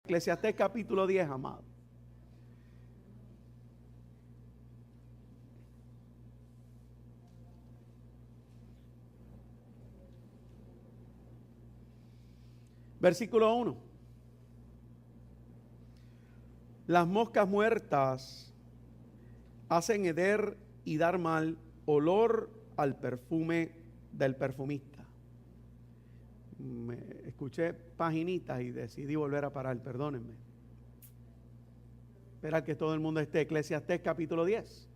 Eclesiastés capítulo 10, amado. Versículo 1. Las moscas muertas hacen heder y dar mal olor al perfume del perfumista. Escuché paginitas y decidí volver a parar, perdónenme. Espera que todo el mundo esté. Eclesiastés capítulo 10,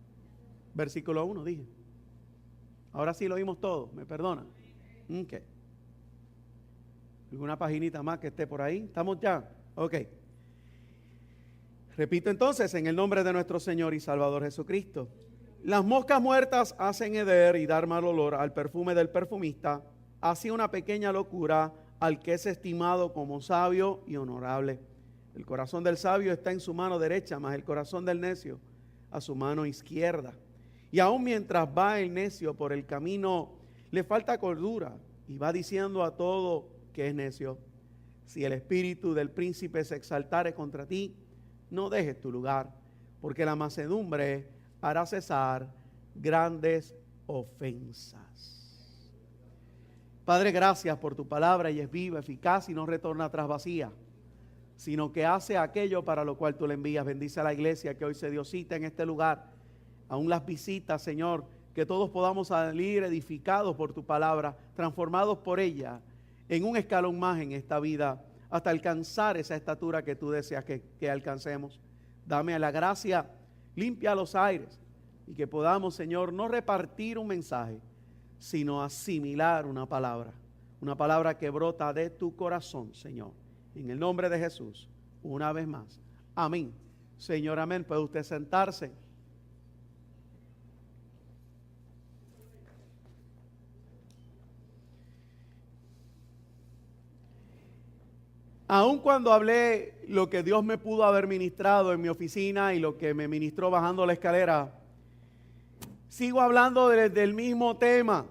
versículo 1, dije. Ahora sí lo oímos todo, ¿me perdonan? Ok. ¿Alguna paginita más que esté por ahí? ¿Estamos ya? Ok. Repito entonces, en el nombre de nuestro Señor y Salvador Jesucristo. Las moscas muertas hacen heder y dar mal olor al perfume del perfumista, así una pequeña locura al que es estimado como sabio y honorable. El corazón del sabio está en su mano derecha, mas el corazón del necio a su mano izquierda. Y aun mientras va el necio por el camino, le falta cordura y va diciendo a todo que es necio. Si el espíritu del príncipe se exaltare contra ti, no dejes tu lugar, porque la mansedumbre hará cesar grandes ofensas. Padre, gracias por tu palabra, y es viva, eficaz y no retorna atrás vacía, sino que hace aquello para lo cual tú le envías. Bendice a la iglesia que hoy se dio cita en este lugar, aún las visitas, Señor, que todos podamos salir edificados por tu palabra, transformados por ella en un escalón más en esta vida, hasta alcanzar esa estatura que tú deseas que alcancemos. Dame la gracia, limpia los aires, y que podamos, Señor, no repartir un mensaje, sino asimilar una palabra que brota de tu corazón, Señor. En el nombre de Jesús, una vez más. Amén. Señor, amén. ¿Puede usted sentarse? Aun cuando hablé lo que Dios me pudo haber ministrado en mi oficina y lo que me ministró bajando la escalera, sigo hablando del mismo tema,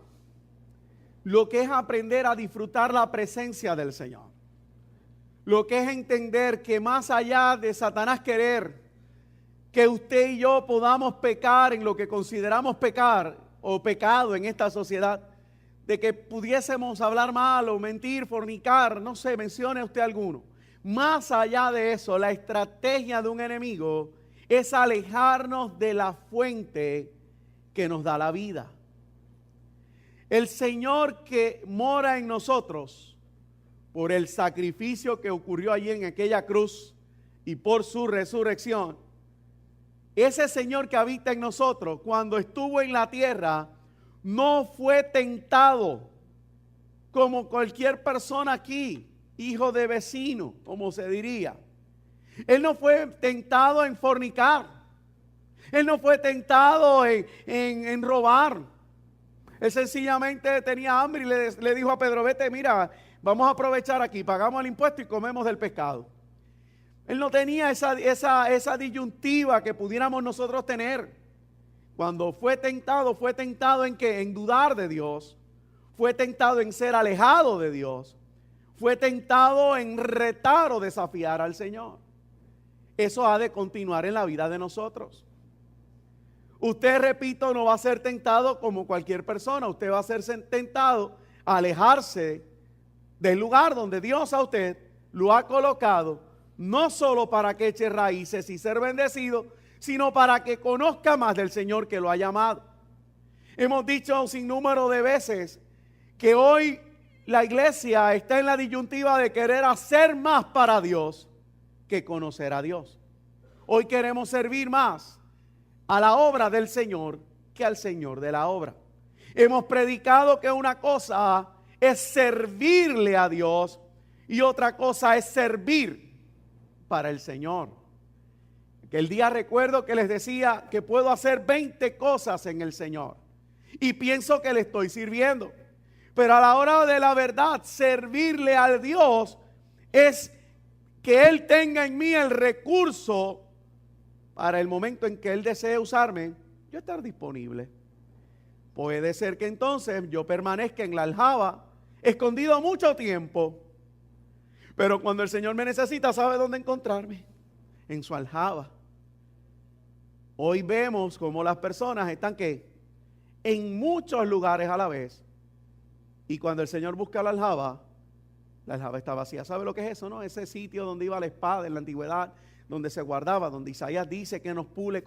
lo que es aprender a disfrutar la presencia del Señor. Lo que es entender que más allá de Satanás querer que usted y yo podamos pecar en lo que consideramos pecar o pecado en esta sociedad, de que pudiésemos hablar mal o mentir, fornicar, no sé, mencione usted alguno. Más allá de eso, la estrategia de un enemigo es alejarnos de la fuente que nos da la vida. El Señor que mora en nosotros, por el sacrificio que ocurrió allí en aquella cruz y por su resurrección, ese Señor que habita en nosotros, cuando estuvo en la tierra, no fue tentado como cualquier persona aquí, hijo de vecino, como se diría. Él no fue tentado en fornicar. Él no fue tentado en robar. Él sencillamente tenía hambre y le dijo a Pedro: vete, mira, vamos a aprovechar aquí, pagamos el impuesto y comemos del pescado. Él no tenía esa disyuntiva que pudiéramos nosotros tener. Cuando fue tentado ¿en qué? En dudar de Dios. Fue tentado en ser alejado de Dios. Fue tentado en retar o desafiar al Señor. Eso ha de continuar en la vida de nosotros. Usted, repito, no va a ser tentado como cualquier persona. Usted va a ser tentado a alejarse del lugar donde Dios a usted lo ha colocado, no solo para que eche raíces y ser bendecido, sino para que conozca más del Señor que lo ha llamado. Hemos dicho un sinnúmero de veces que hoy la iglesia está en la disyuntiva de querer hacer más para Dios que conocer a Dios. Hoy queremos servir más a la obra del Señor que al Señor de la obra. Hemos predicado que una cosa es servirle a Dios y otra cosa es servir para el Señor. Que el día recuerdo que les decía que puedo hacer 20 cosas en el Señor y pienso que le estoy sirviendo. Pero a la hora de la verdad, servirle a Dios es que Él tenga en mí el recurso para el momento en que Él desee usarme, yo estar disponible. Puede ser que entonces yo permanezca en la aljaba, escondido mucho tiempo. Pero cuando el Señor me necesita, sabe dónde encontrarme. En su aljaba. Hoy vemos cómo las personas están en muchos lugares a la vez. Y cuando el Señor busca la aljaba está vacía. ¿Sabe lo que es eso, no? Ese sitio donde iba la espada en la antigüedad, donde se guardaba, donde Isaías dice que nos pule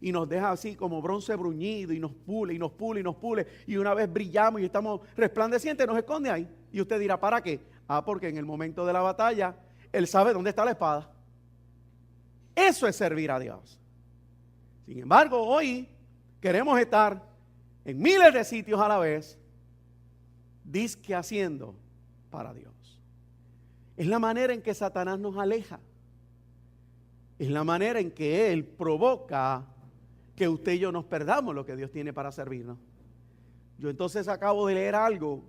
y nos deja así como bronce bruñido, y nos pule, y nos pule, y nos pule, y una vez brillamos y estamos resplandecientes, nos esconde ahí. Y usted dirá, ¿para qué? Porque en el momento de la batalla, Él sabe dónde está la espada. Eso es servir a Dios. Sin embargo, hoy queremos estar en miles de sitios a la vez, disque haciendo para Dios. Es la manera en que Satanás nos aleja. Es la manera en que Él provoca que usted y yo nos perdamos lo que Dios tiene para servirnos. Yo entonces acabo de leer algo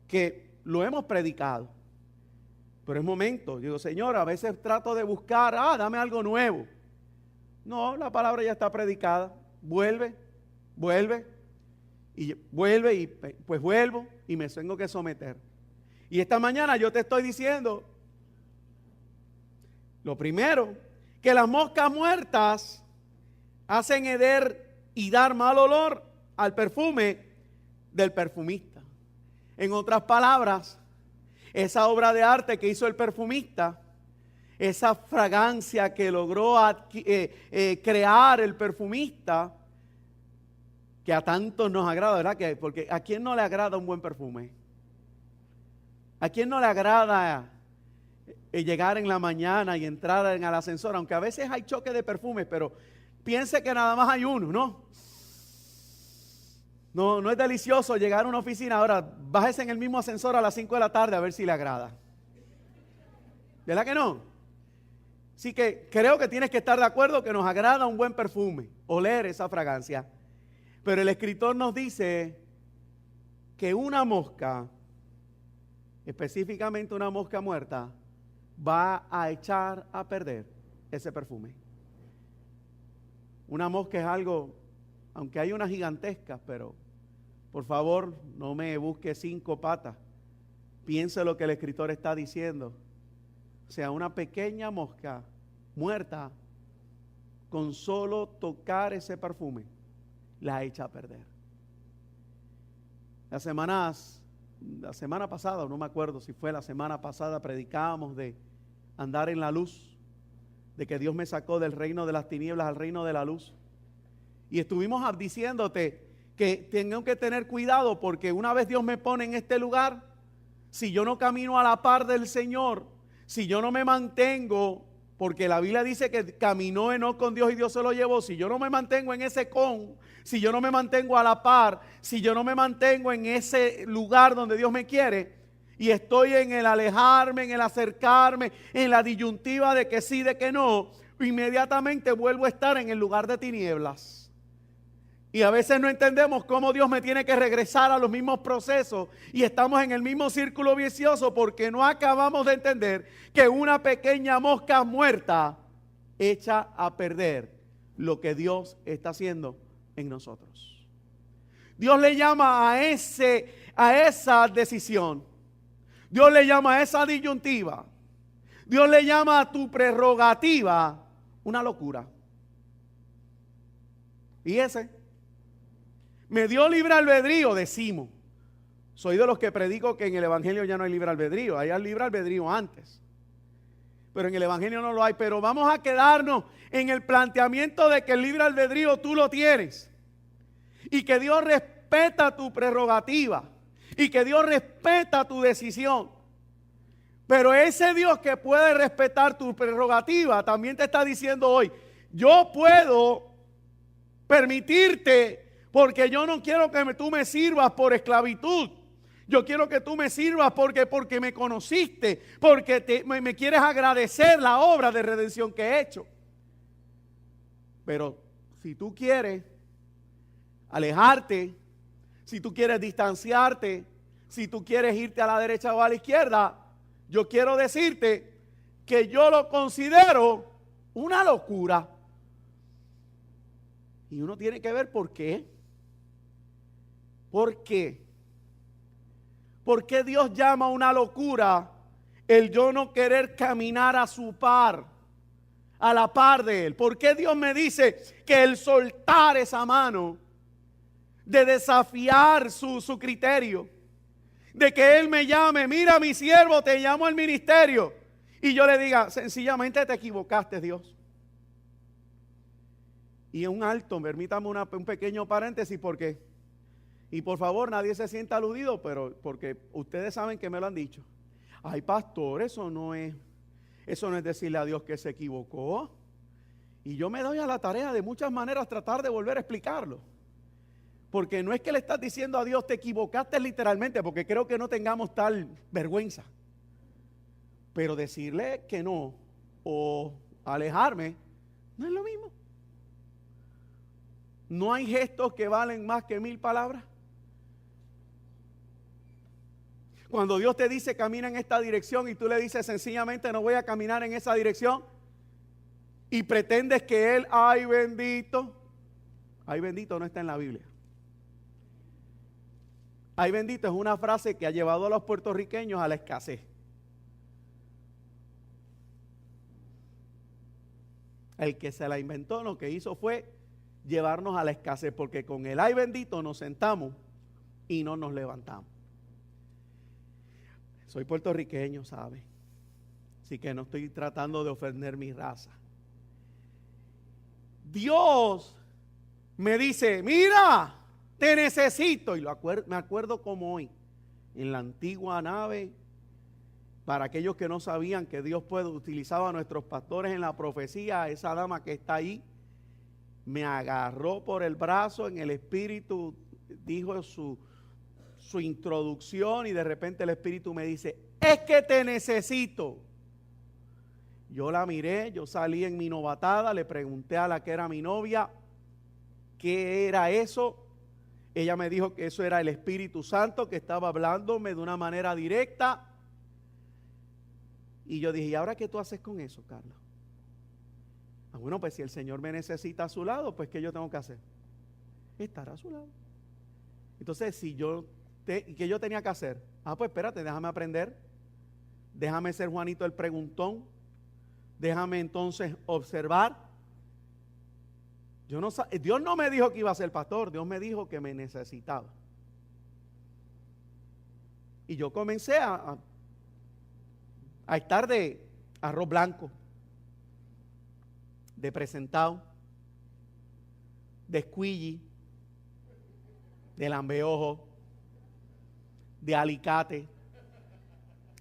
que lo hemos predicado, pero es momento. Digo, Señor, a veces trato de buscar, dame algo nuevo. No, la palabra ya está predicada. Vuelve, y pues vuelvo y me tengo que someter. Y esta mañana yo te estoy diciendo, lo primero, que las moscas muertas hacen heder y dar mal olor al perfume del perfumista. En otras palabras, esa obra de arte que hizo el perfumista, esa fragancia que logró crear el perfumista, que a tantos nos agrada, ¿verdad? Porque ¿a quién no le agrada un buen perfume? ¿A quién no le agrada llegar en la mañana y entrar en el ascensor? Aunque a veces hay choque de perfumes, pero piense que nada más hay uno, ¿no? No es delicioso llegar a una oficina. Ahora, bájese en el mismo ascensor a las 5 de la tarde a ver si le agrada. ¿Verdad que no? Así que creo que tienes que estar de acuerdo que nos agrada un buen perfume, oler esa fragancia. Pero el escritor nos dice que una mosca, específicamente una mosca muerta, va a echar a perder ese perfume. Una mosca es algo, aunque hay unas gigantescas, pero por favor no me busque 5 patas. Piense lo que el escritor está diciendo. O sea, una pequeña mosca muerta, con solo tocar ese perfume, la echa a perder. La semana pasada, no me acuerdo si fue la semana pasada, predicábamos de andar en la luz, de que Dios me sacó del reino de las tinieblas al reino de la luz. Y estuvimos diciéndote que tengo que tener cuidado, porque una vez Dios me pone en este lugar, si yo no camino a la par del Señor, si yo no me mantengo, porque la Biblia dice que caminó Enoc con Dios y Dios se lo llevó, si yo no me mantengo en ese si yo no me mantengo a la par, si yo no me mantengo en ese lugar donde Dios me quiere, y estoy en el alejarme, en el acercarme, en la disyuntiva de que sí, de que no, inmediatamente vuelvo a estar en el lugar de tinieblas. Y a veces no entendemos cómo Dios me tiene que regresar a los mismos procesos y estamos en el mismo círculo vicioso, porque no acabamos de entender que una pequeña mosca muerta echa a perder lo que Dios está haciendo en nosotros. Dios le llama a esa decisión. Dios le llama a esa disyuntiva. Dios le llama a tu prerrogativa una locura. Y me dio libre albedrío, decimos. Soy de los que predico que en el Evangelio ya no hay libre albedrío. Hay libre albedrío antes, pero en el Evangelio no lo hay. Pero vamos a quedarnos en el planteamiento de que el libre albedrío tú lo tienes, y que Dios respeta tu prerrogativa, y que Dios respeta tu decisión. Pero ese Dios que puede respetar tu prerrogativa también te está diciendo hoy: yo puedo permitirte, porque yo no quiero que tú me sirvas por esclavitud. Yo quiero que tú me sirvas porque me conociste, porque me quieres agradecer la obra de redención que he hecho. Pero si tú quieres alejarte, si tú quieres distanciarte, si tú quieres irte a la derecha o a la izquierda, yo quiero decirte que yo lo considero una locura. Y uno tiene que ver por qué. ¿Por qué? ¿Por qué Dios llama una locura El yo no querer caminar a su par, a la par de Él. ¿Por qué Dios me dice que el soltar esa mano de desafiar su criterio? De que Él me llame, mira mi siervo, te llamo al ministerio. Y yo le diga, sencillamente te equivocaste, Dios. Y un alto, permítame un pequeño paréntesis, porque, y por favor nadie se sienta aludido, pero porque ustedes saben que me lo han dicho. Ay, pastor, eso no es decirle a Dios que se equivocó. Y yo me doy a la tarea de muchas maneras tratar de volver a explicarlo. Porque no es que le estás diciendo a Dios te equivocaste literalmente, porque creo que no tengamos tal vergüenza. Pero decirle que no o alejarme no es lo mismo. No hay gestos que valen más que 1000 palabras. Cuando Dios te dice camina en esta dirección y tú le dices sencillamente no voy a caminar en esa dirección y pretendes que Él, ay bendito no está en la Biblia. Ay bendito es una frase que ha llevado a los puertorriqueños a la escasez. El que se la inventó lo que hizo fue llevarnos a la escasez, porque con el ay bendito nos sentamos y no nos levantamos. Soy puertorriqueño, ¿sabe? Así que no estoy tratando de ofender mi raza. Dios me dice, mira, te necesito. Y me acuerdo como hoy, en la antigua nave, para aquellos que no sabían que Dios utilizaba a nuestros pastores en la profecía, esa dama que está ahí, me agarró por el brazo en el espíritu, dijo su introducción y de repente el espíritu me dice, es que te necesito. Yo la miré, yo salí en mi novatada, le pregunté a la que era mi novia, ¿qué era eso? Ella me dijo que eso era el Espíritu Santo que estaba hablándome de una manera directa. Y yo dije, ¿y ahora qué tú haces con eso, Carlos? Bueno, pues si el Señor me necesita a su lado, pues ¿qué yo tengo que hacer? Estar a su lado. Entonces, ¿qué yo tenía que hacer? Pues espérate, déjame aprender. Déjame ser Juanito el preguntón. Déjame entonces observar. Dios no me dijo que iba a ser pastor, Dios me dijo que me necesitaba. Y yo comencé a estar de arroz blanco, de presentado, de squilly, de lambeojo, de alicate.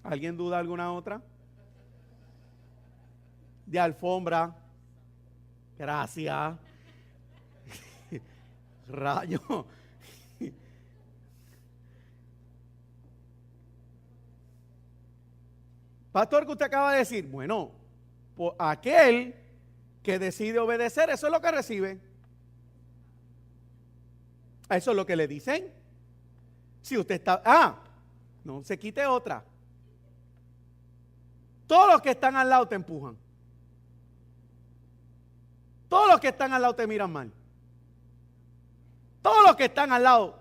¿Alguien duda alguna otra? De alfombra. Gracias. Rayo. Pastor, ¿qué usted acaba de decir? Bueno, por aquel que decide obedecer, eso es lo que recibe. Eso es lo que le dicen. Si usted está, no se quite otra. Todos los que están al lado te empujan. Todos los que están al lado te miran mal. Todos los que están al lado,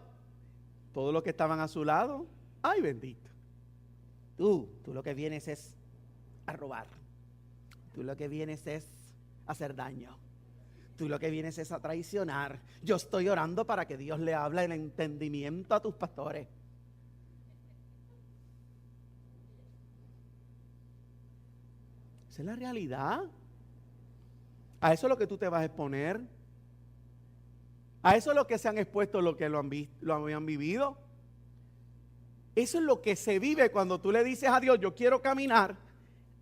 todos los que estaban a su lado, ay bendito. Tú lo que vienes es a robar. Tú lo que vienes es a hacer daño. Tú lo que vienes es a traicionar. Yo estoy orando para que Dios le hable el entendimiento a tus pastores. Esa es la realidad. A eso es lo que tú te vas a exponer. A eso es lo que se han expuesto, lo que lo habían vivido. Eso es lo que se vive cuando tú le dices a Dios, yo quiero caminar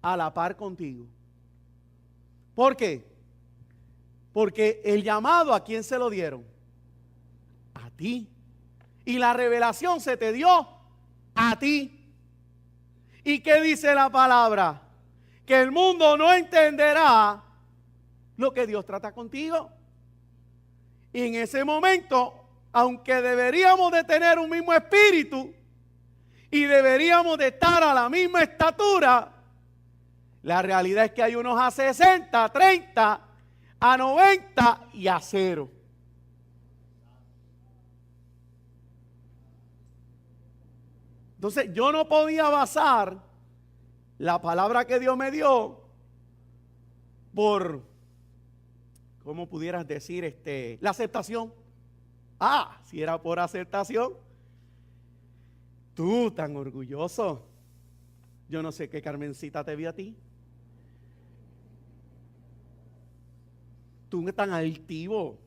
a la par contigo. ¿Por qué? Porque el llamado, ¿a quién se lo dieron? A ti. Y la revelación se te dio a ti. ¿Y qué dice la palabra? Que el mundo no entenderá lo que Dios trata contigo. Y en ese momento, aunque deberíamos de tener un mismo espíritu y deberíamos de estar a la misma estatura, la realidad es que hay unos a 60, 30, a 90 y a 0. Entonces yo no podía basar la palabra que Dios me dio por, ¿cómo pudieras decir? La aceptación. Ah, si era por aceptación. Tú tan orgulloso. Yo no sé qué Carmencita te vio a ti. Tú tan altivo.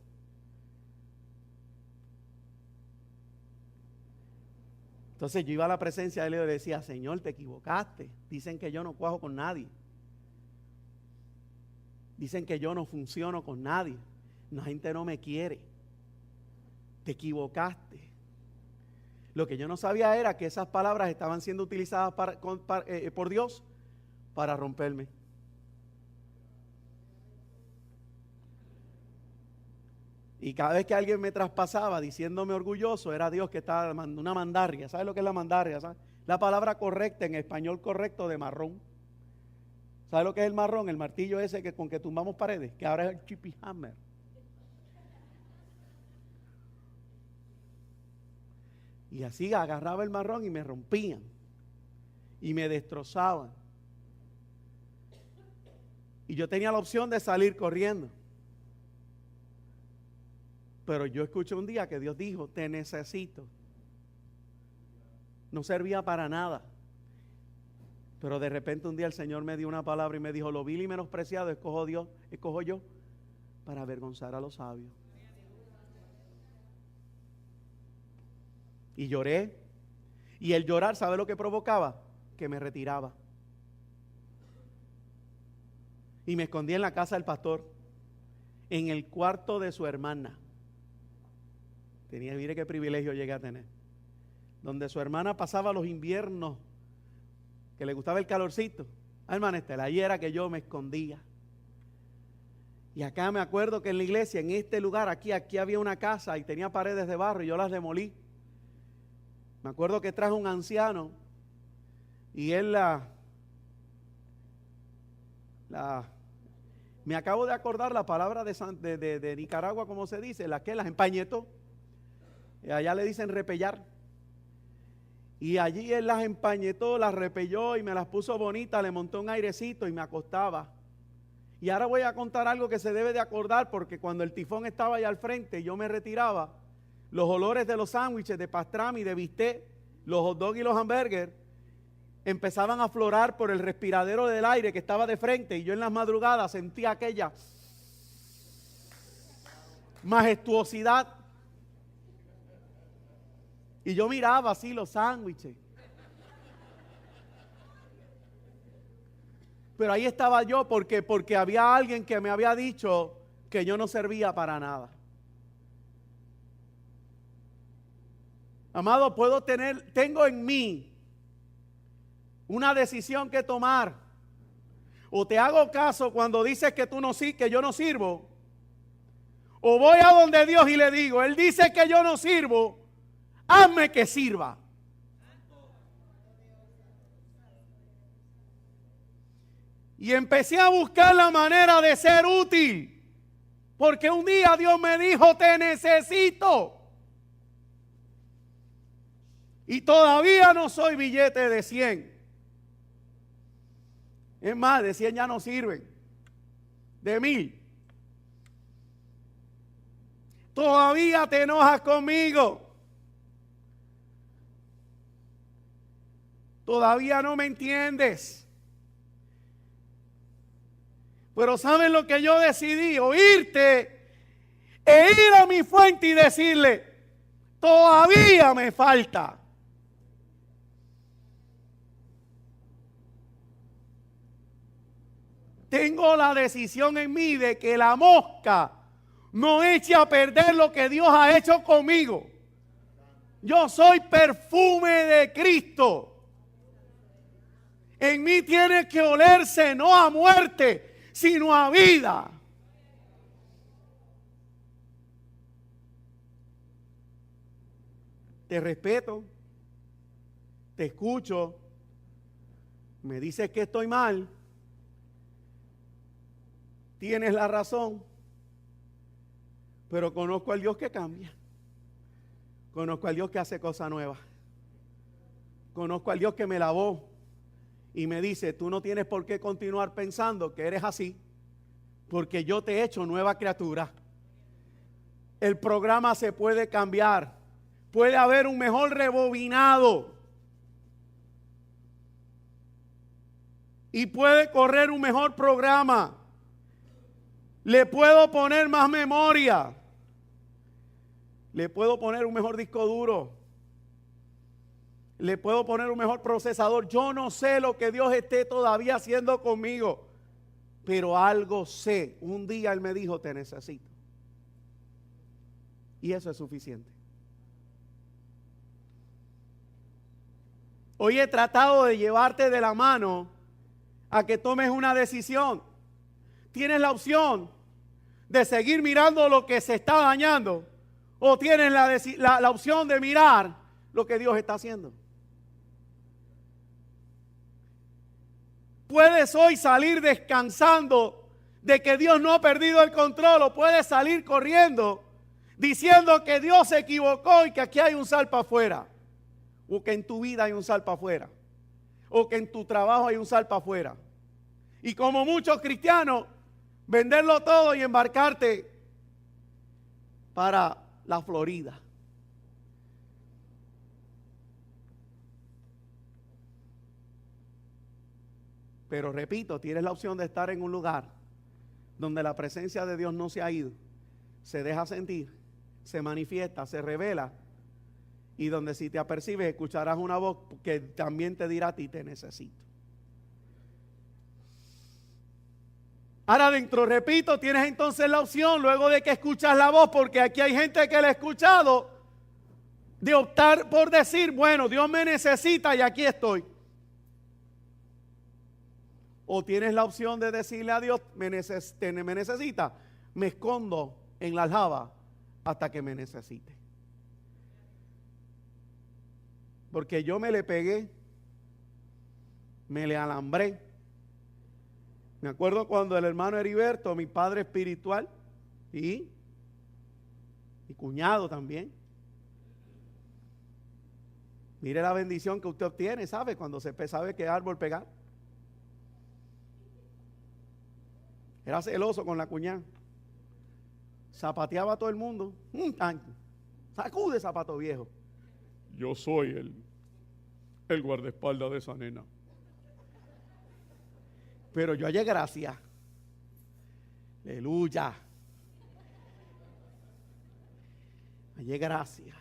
Entonces yo iba a la presencia de él y le decía, Señor, te equivocaste. Dicen que yo no cuajo con nadie. Dicen que yo no funciono con nadie. La gente no me quiere. Te equivocaste. Lo que yo no sabía era que esas palabras estaban siendo utilizadas por Dios para romperme. Y cada vez que alguien me traspasaba diciéndome orgulloso, era Dios que estaba dando una mandarria. ¿Sabes lo que es la mandarria? ¿Sabes? La palabra correcta en español correcto de marrón. ¿Sabes lo que es el marrón? El martillo ese con que tumbamos paredes, que ahora es el chippy hammer. Y así agarraba el marrón y me rompían. Y me destrozaban. Y yo tenía la opción de salir corriendo. Pero yo escuché un día que Dios dijo, te necesito. No servía para nada. Pero de repente un día el Señor me dio una palabra y me dijo, lo vil y menospreciado escojo yo para avergonzar a los sabios. Y lloré. Y el llorar, ¿sabe lo que provocaba? Que me retiraba. Y me escondí en la casa del pastor, en el cuarto de su hermana. Mire qué privilegio llegué a tener. Donde su hermana pasaba los inviernos, que le gustaba el calorcito. Ah, hermana Estela, ahí era que yo me escondía. Y acá me acuerdo que en la iglesia, en este lugar, aquí había una casa y tenía paredes de barro y yo las demolí. Me acuerdo que trajo un anciano y él me acabo de acordar la palabra de Nicaragua, como se dice, las empañetó. Allá le dicen repellar. Y allí él las empañetó, las repelló y me las puso bonitas, le montó un airecito y me acostaba. Y ahora voy a contar algo que se debe de acordar, porque cuando el tifón estaba allá al frente y yo me retiraba, los olores de los sándwiches, de pastrami, de bistec, los hot dogs y los hamburgers empezaban a aflorar por el respiradero del aire que estaba de frente, y yo en las madrugadas sentía aquella majestuosidad. Y yo miraba así los sándwiches. Pero ahí estaba yo porque había alguien que me había dicho que yo no servía para nada. Amado, tengo en mí una decisión que tomar. O te hago caso cuando dices que que yo no sirvo, o voy a donde Dios y le digo, Él dice que yo no sirvo, hazme que sirva. Y empecé a buscar la manera de ser útil, porque un día Dios me dijo, te necesito. Y todavía no soy billete de 100. Es más, de 100 ya no sirven. De 1000. Todavía te enojas conmigo. Todavía no me entiendes. Pero ¿saben lo que yo decidí? Oírte e ir a mi fuente y decirle, todavía me falta. Tengo la decisión en mí de que la mosca no eche a perder lo que Dios ha hecho conmigo. Yo soy perfume de Cristo. En mí tiene que olerse no a muerte, sino a vida. Te respeto, te escucho, me dices que estoy mal, tienes la razón, pero conozco al Dios que cambia, conozco al Dios que hace cosas nuevas, conozco al Dios que me lavó y me dice, tú no tienes por qué continuar pensando que eres así, porque yo te he hecho nueva criatura. El programa se puede cambiar. Puede haber un mejor rebobinado. Y puede correr un mejor programa. Le puedo poner más memoria. Le puedo poner un mejor disco duro. Le puedo poner un mejor procesador. Yo no sé lo que Dios esté todavía haciendo conmigo. Pero algo sé. Un día Él me dijo, te necesito. Y eso es suficiente. Hoy he tratado de llevarte de la mano a que tomes una decisión. Tienes la opción de seguir mirando lo que se está dañando, o tienes la opción de mirar lo que Dios está haciendo. Puedes hoy salir descansando de que Dios no ha perdido el control, o puedes salir corriendo diciendo que Dios se equivocó y que aquí hay un salpa afuera, o que en tu vida hay un salpa afuera, o que en tu trabajo hay un salpa afuera. Y como muchos cristianos, venderlo todo y embarcarte para la Florida. Pero repito, tienes la opción de estar en un lugar donde la presencia de Dios no se ha ido, se deja sentir, se manifiesta, se revela, y donde si te apercibes escucharás una voz que también te dirá a ti, te necesito. Ahora adentro, repito, tienes entonces la opción, luego de que escuchas la voz, porque aquí hay gente que la ha escuchado, de optar por decir, bueno, Dios me necesita y aquí estoy. O tienes la opción de decirle a Dios, me necesita, me escondo en la aljaba hasta que me necesite. Porque yo me le pegué, me le alambré. Me acuerdo cuando el hermano Heriberto, mi padre espiritual, y mi cuñado también. Mire la bendición que usted obtiene, ¿sabe? Cuando se sabe qué árbol pegar. Era celoso con la cuñada. Zapateaba a todo el mundo. Sacude zapato viejo. Yo soy el guardaespaldas de esa nena. Pero yo hallé gracia. Aleluya. Hallé gracia.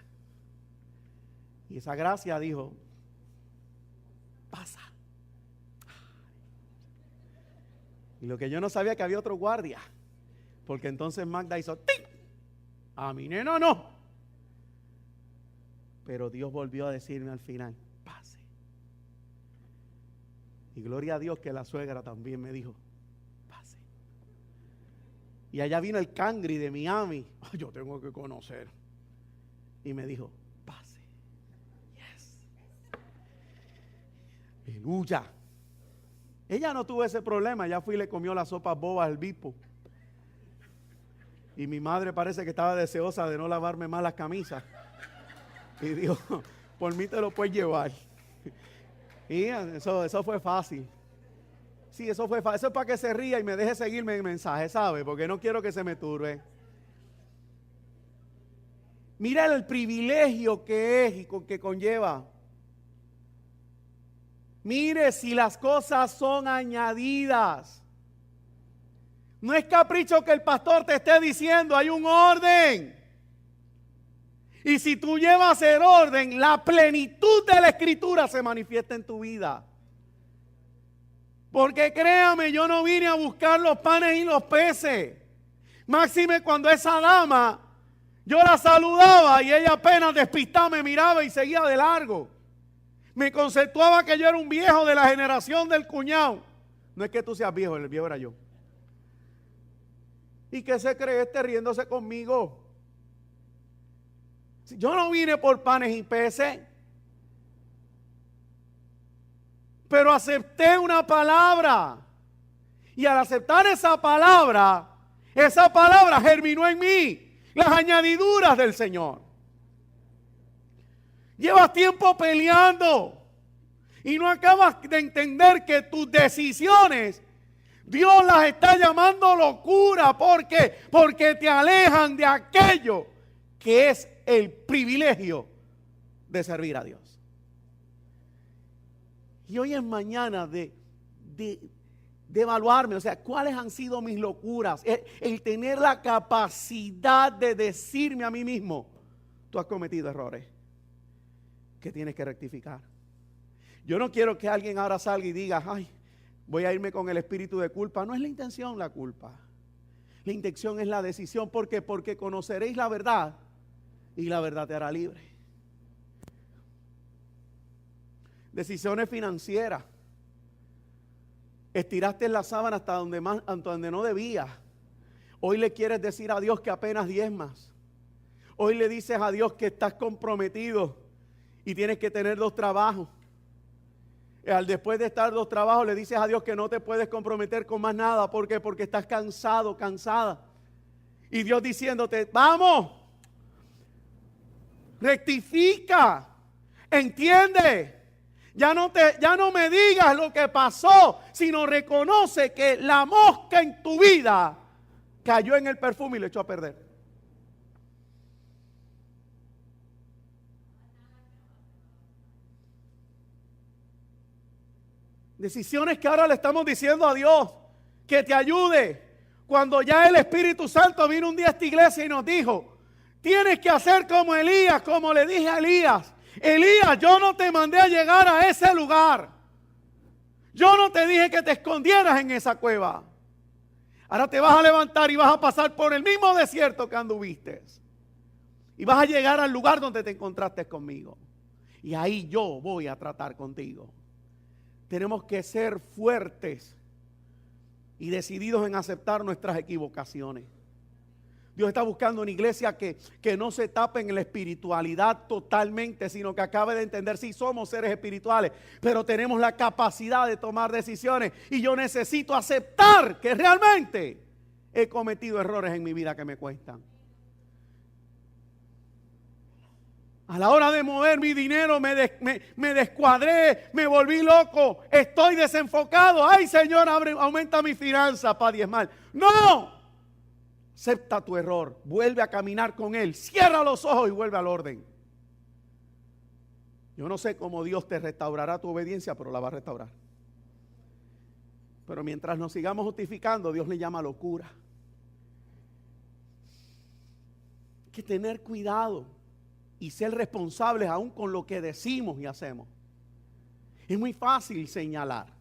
Y esa gracia dijo, pasa. Y lo que yo no sabía que había otro guardia. Porque entonces Magda hizo ¡ting! A mi nena no. Pero Dios volvió a decirme al final, pase. Y gloria a Dios que la suegra también me dijo, pase. Y allá vino el cangri de Miami. Oh, yo tengo que conocer. Y me dijo, pase. Yes. Aleluya. Ella no tuvo ese problema. Ya fui y le comió las sopas bobas al bispo. Y mi madre parece que estaba deseosa de no lavarme más las camisas. Y dijo, por mí te lo puedes llevar. Y eso fue fácil. Sí, eso fue fácil. Eso es para que se ría y me deje seguirme el mensaje, ¿sabe? Porque no quiero que se me turbe. Mira el privilegio que es y que conlleva. Mire si las cosas son añadidas. No es capricho que el pastor te esté diciendo, hay un orden. Y si tú llevas el orden, la plenitud de la escritura se manifiesta en tu vida. Porque créame, yo no vine a buscar los panes y los peces. Máxime cuando esa dama, yo la saludaba y ella apenas despistada me miraba y seguía de largo. Me conceptuaba que yo era un viejo de la generación del cuñado. No es que tú seas viejo, el viejo era yo. ¿Y qué se cree este riéndose conmigo? Yo no vine por panes y peces, pero acepté una palabra. Y al aceptar esa palabra germinó en mí las añadiduras del Señor. Llevas tiempo peleando. Y no acabas de entender que tus decisiones, Dios las está llamando locura. ¿Por qué? Porque te alejan de aquello que es el privilegio de servir a Dios. Y hoy es mañana de evaluarme, o sea, cuáles han sido mis locuras. El tener la capacidad de decirme a mí mismo, tú has cometido errores que tienes que rectificar. Yo no quiero que alguien ahora salga y diga, ay, voy a irme con el espíritu de culpa. No es la intención la culpa. La intención es la decisión. ¿Por qué? Porque conoceréis la verdad y la verdad te hará libre. Decisiones financieras. Estiraste la sábana hasta donde no debías. Hoy le quieres decir a Dios que apenas diezmas. Hoy le dices a Dios que estás comprometido y tienes que tener 2 trabajos. Después de estar 2 trabajos le dices a Dios que no te puedes comprometer con más nada. ¿Por qué? Porque estás cansado, cansada. Y Dios diciéndote, vamos, rectifica, entiende. Ya no me digas lo que pasó, sino reconoce que la mosca en tu vida cayó en el perfume y lo echó a perder. Decisiones que ahora le estamos diciendo a Dios que te ayude. Cuando ya el Espíritu Santo vino un día a esta iglesia y nos dijo, tienes que hacer como Elías, como le dije a Elías. Elías, yo no te mandé a llegar a ese lugar. Yo no te dije que te escondieras en esa cueva. Ahora te vas a levantar y vas a pasar por el mismo desierto que anduviste. Y vas a llegar al lugar donde te encontraste conmigo. Y ahí yo voy a tratar contigo. Tenemos que ser fuertes y decididos en aceptar nuestras equivocaciones. Dios está buscando una iglesia que no se tape en la espiritualidad totalmente, sino que acabe de entender, sí somos seres espirituales, pero tenemos la capacidad de tomar decisiones. Y yo necesito aceptar que realmente he cometido errores en mi vida que me cuestan. A la hora de mover mi dinero me descuadré, me volví loco, estoy desenfocado. Ay, Señor, aumenta mi finanza para diezmar. ¡No! Acepta tu error, vuelve a caminar con Él, cierra los ojos y vuelve al orden. Yo no sé cómo Dios te restaurará tu obediencia, pero la va a restaurar. Pero mientras nos sigamos justificando, Dios le llama locura. Hay que tener cuidado y ser responsables aún con lo que decimos y hacemos. Es muy fácil señalar.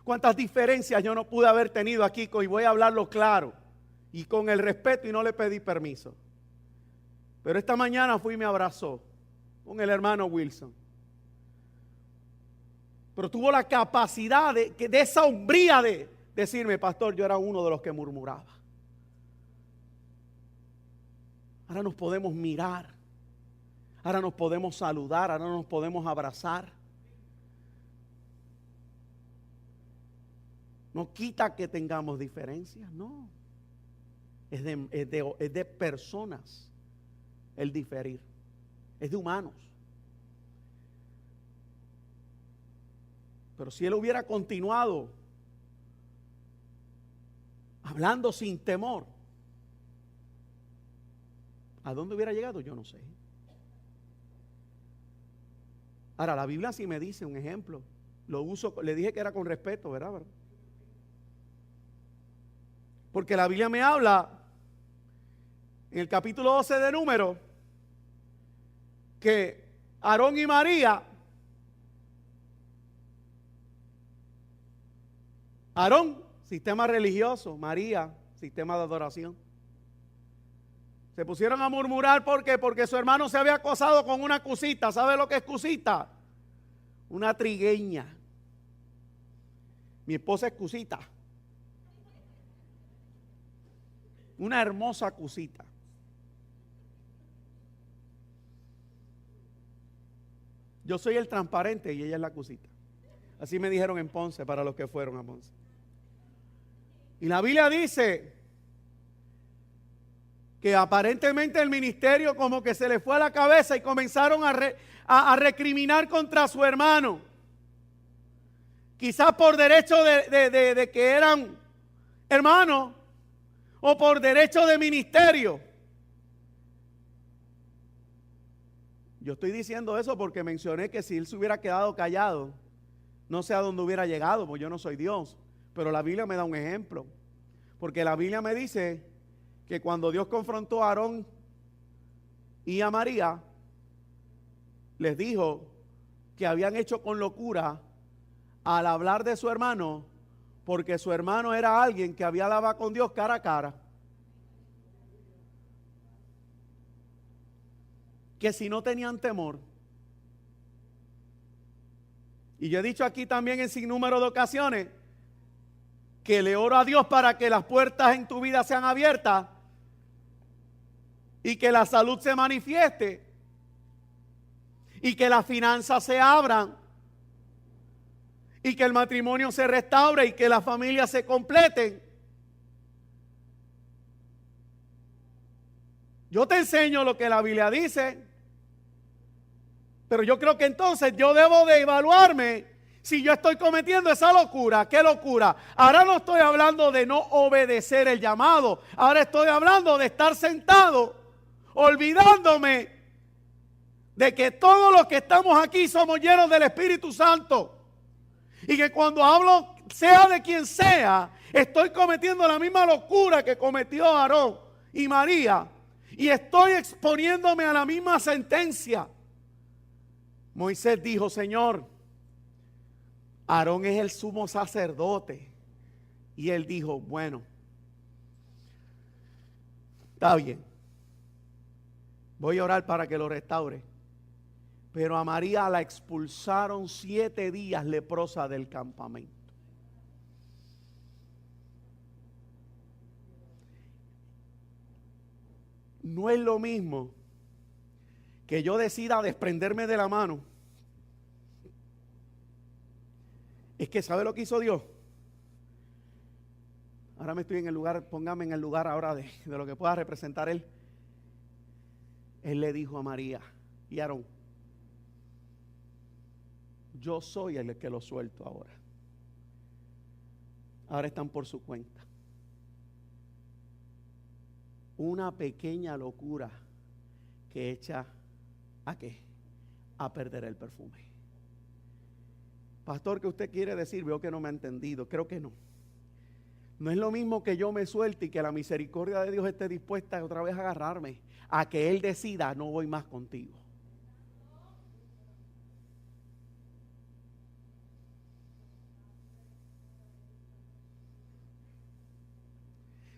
¿Cuántas diferencias yo no pude haber tenido aquí? Y voy a hablarlo claro y con el respeto, y no le pedí permiso. Pero esta mañana fui y me abrazó con el hermano Wilson. Pero tuvo la capacidad de esa hombría de decirme, pastor, yo era uno de los que murmuraba. Ahora nos podemos mirar, ahora nos podemos saludar, ahora nos podemos abrazar. No quita que tengamos diferencias, no. Es de personas el diferir, es de humanos. Pero si él hubiera continuado hablando sin temor, ¿a dónde hubiera llegado? Yo no sé. Ahora, la Biblia sí me dice un ejemplo. Lo uso, le dije que era con respeto, ¿verdad? Porque la Biblia me habla en el capítulo 12 de Números que Aarón y María, Aarón, sistema religioso, María, sistema de adoración, se pusieron a murmurar. ¿Por qué? Porque su hermano se había acosado con una cusita. ¿Sabe lo que es cusita? Una trigueña. Mi esposa es cusita. Una hermosa cusita. Yo soy el transparente y ella es la cusita. Así me dijeron en Ponce, para los que fueron a Ponce. Y la Biblia dice que aparentemente el ministerio como que se le fue a la cabeza y comenzaron a recriminar contra su hermano. Quizás por derecho de que eran hermanos o por derecho de ministerio. Yo estoy diciendo eso porque mencioné que si él se hubiera quedado callado, no sé a dónde hubiera llegado, porque yo no soy Dios. Pero la Biblia me da un ejemplo. Porque la Biblia me dice que cuando Dios confrontó a Aarón y a María, les dijo que habían hecho con locura al hablar de su hermano, porque su hermano era alguien que había hablado con Dios cara a cara. Que si no tenían temor. Y yo he dicho aquí también en sinnúmero de ocasiones que le oro a Dios para que las puertas en tu vida sean abiertas y que la salud se manifieste y que las finanzas se abran y que el matrimonio se restaure y que las familias se completen. Yo te enseño lo que la Biblia dice, pero yo creo que entonces yo debo de evaluarme si yo estoy cometiendo esa locura. ¿Qué locura? Ahora no estoy hablando de no obedecer el llamado. Ahora estoy hablando de estar sentado, olvidándome de que todos los que estamos aquí somos llenos del Espíritu Santo. Y que cuando hablo, sea de quien sea, estoy cometiendo la misma locura que cometió Aarón y María. Y estoy exponiéndome a la misma sentencia. Moisés dijo: Señor, Aarón es el sumo sacerdote. Y él dijo: bueno, está bien, voy a orar para que lo restaure. Pero a María la expulsaron 7 días leprosa del campamento. No es lo mismo que yo decida desprenderme de la mano. Es que ¿sabe lo que hizo Dios? Ahora me estoy en el lugar, póngame en el lugar ahora de lo que pueda representar Él. Él le dijo a María y a Aarón: yo soy el que lo suelto ahora. Ahora están por su cuenta. Una pequeña locura que echa ¿a qué? A perder el perfume. Pastor, ¿qué usted quiere decir? Veo que no me ha entendido. Creo que no. No es lo mismo que yo me suelte y que la misericordia de Dios esté dispuesta otra vez a agarrarme, a que Él decida: no voy más contigo.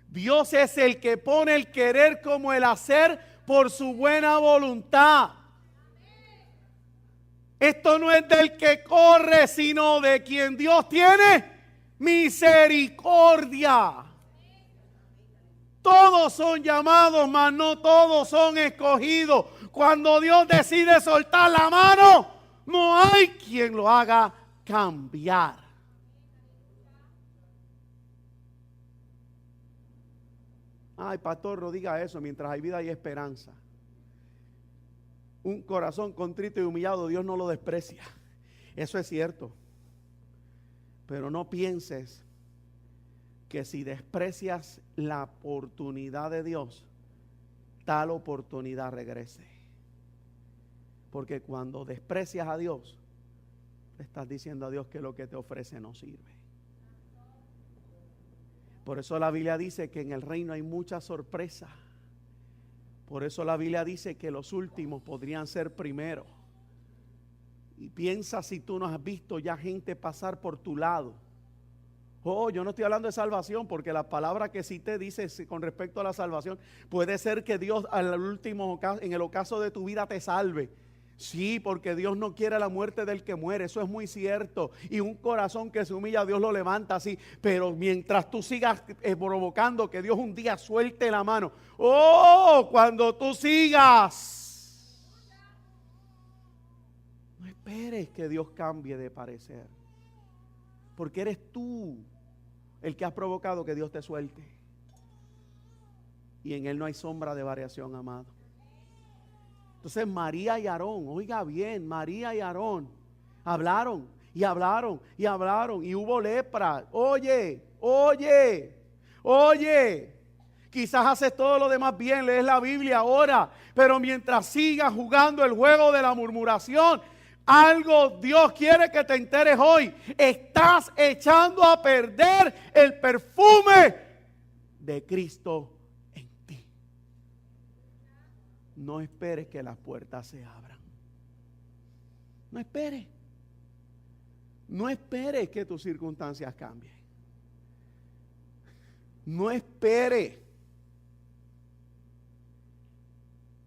Dios es el que pone el querer como el hacer por su buena voluntad. Esto no es del que corre, sino de quien Dios tiene misericordia. Todos son llamados, mas no todos son escogidos. Cuando Dios decide soltar la mano, no hay quien lo haga cambiar. Ay, pastor, no diga eso. Mientras hay vida hay esperanza. Un corazón contrito y humillado Dios no lo desprecia. Eso es cierto. Pero no pienses que si desprecias la oportunidad de Dios, tal oportunidad regrese. Porque cuando desprecias a Dios, le estás diciendo a Dios que lo que te ofrece no sirve. Por eso la Biblia dice que en el reino hay mucha sorpresa. Por eso la Biblia dice que los últimos podrían ser primeros. Y piensa si tú no has visto ya gente pasar por tu lado. Oh, yo no estoy hablando de salvación, porque la palabra que cité dice con respecto a la salvación, puede ser que Dios al último, en el ocaso de tu vida te salve. Sí, porque Dios no quiere la muerte del que muere, eso es muy cierto. Y un corazón que se humilla, Dios lo levanta así. Pero mientras tú sigas provocando que Dios un día suelte la mano, oh, cuando tú sigas, no esperes que Dios cambie de parecer. Porque eres tú el que has provocado que Dios te suelte. y en Él no hay sombra de variación, amado. Entonces María y Aarón, oiga bien, María y Aarón hablaron y hablaron y hablaron y hubo lepra. Oye, quizás haces todo lo demás bien, lees la Biblia ahora, pero mientras sigas jugando el juego de la murmuración, algo Dios quiere que te enteres hoy. Estás echando a perder el perfume de Cristo en ti. No esperes que las puertas se abran. No esperes. No esperes que tus circunstancias cambien. No esperes.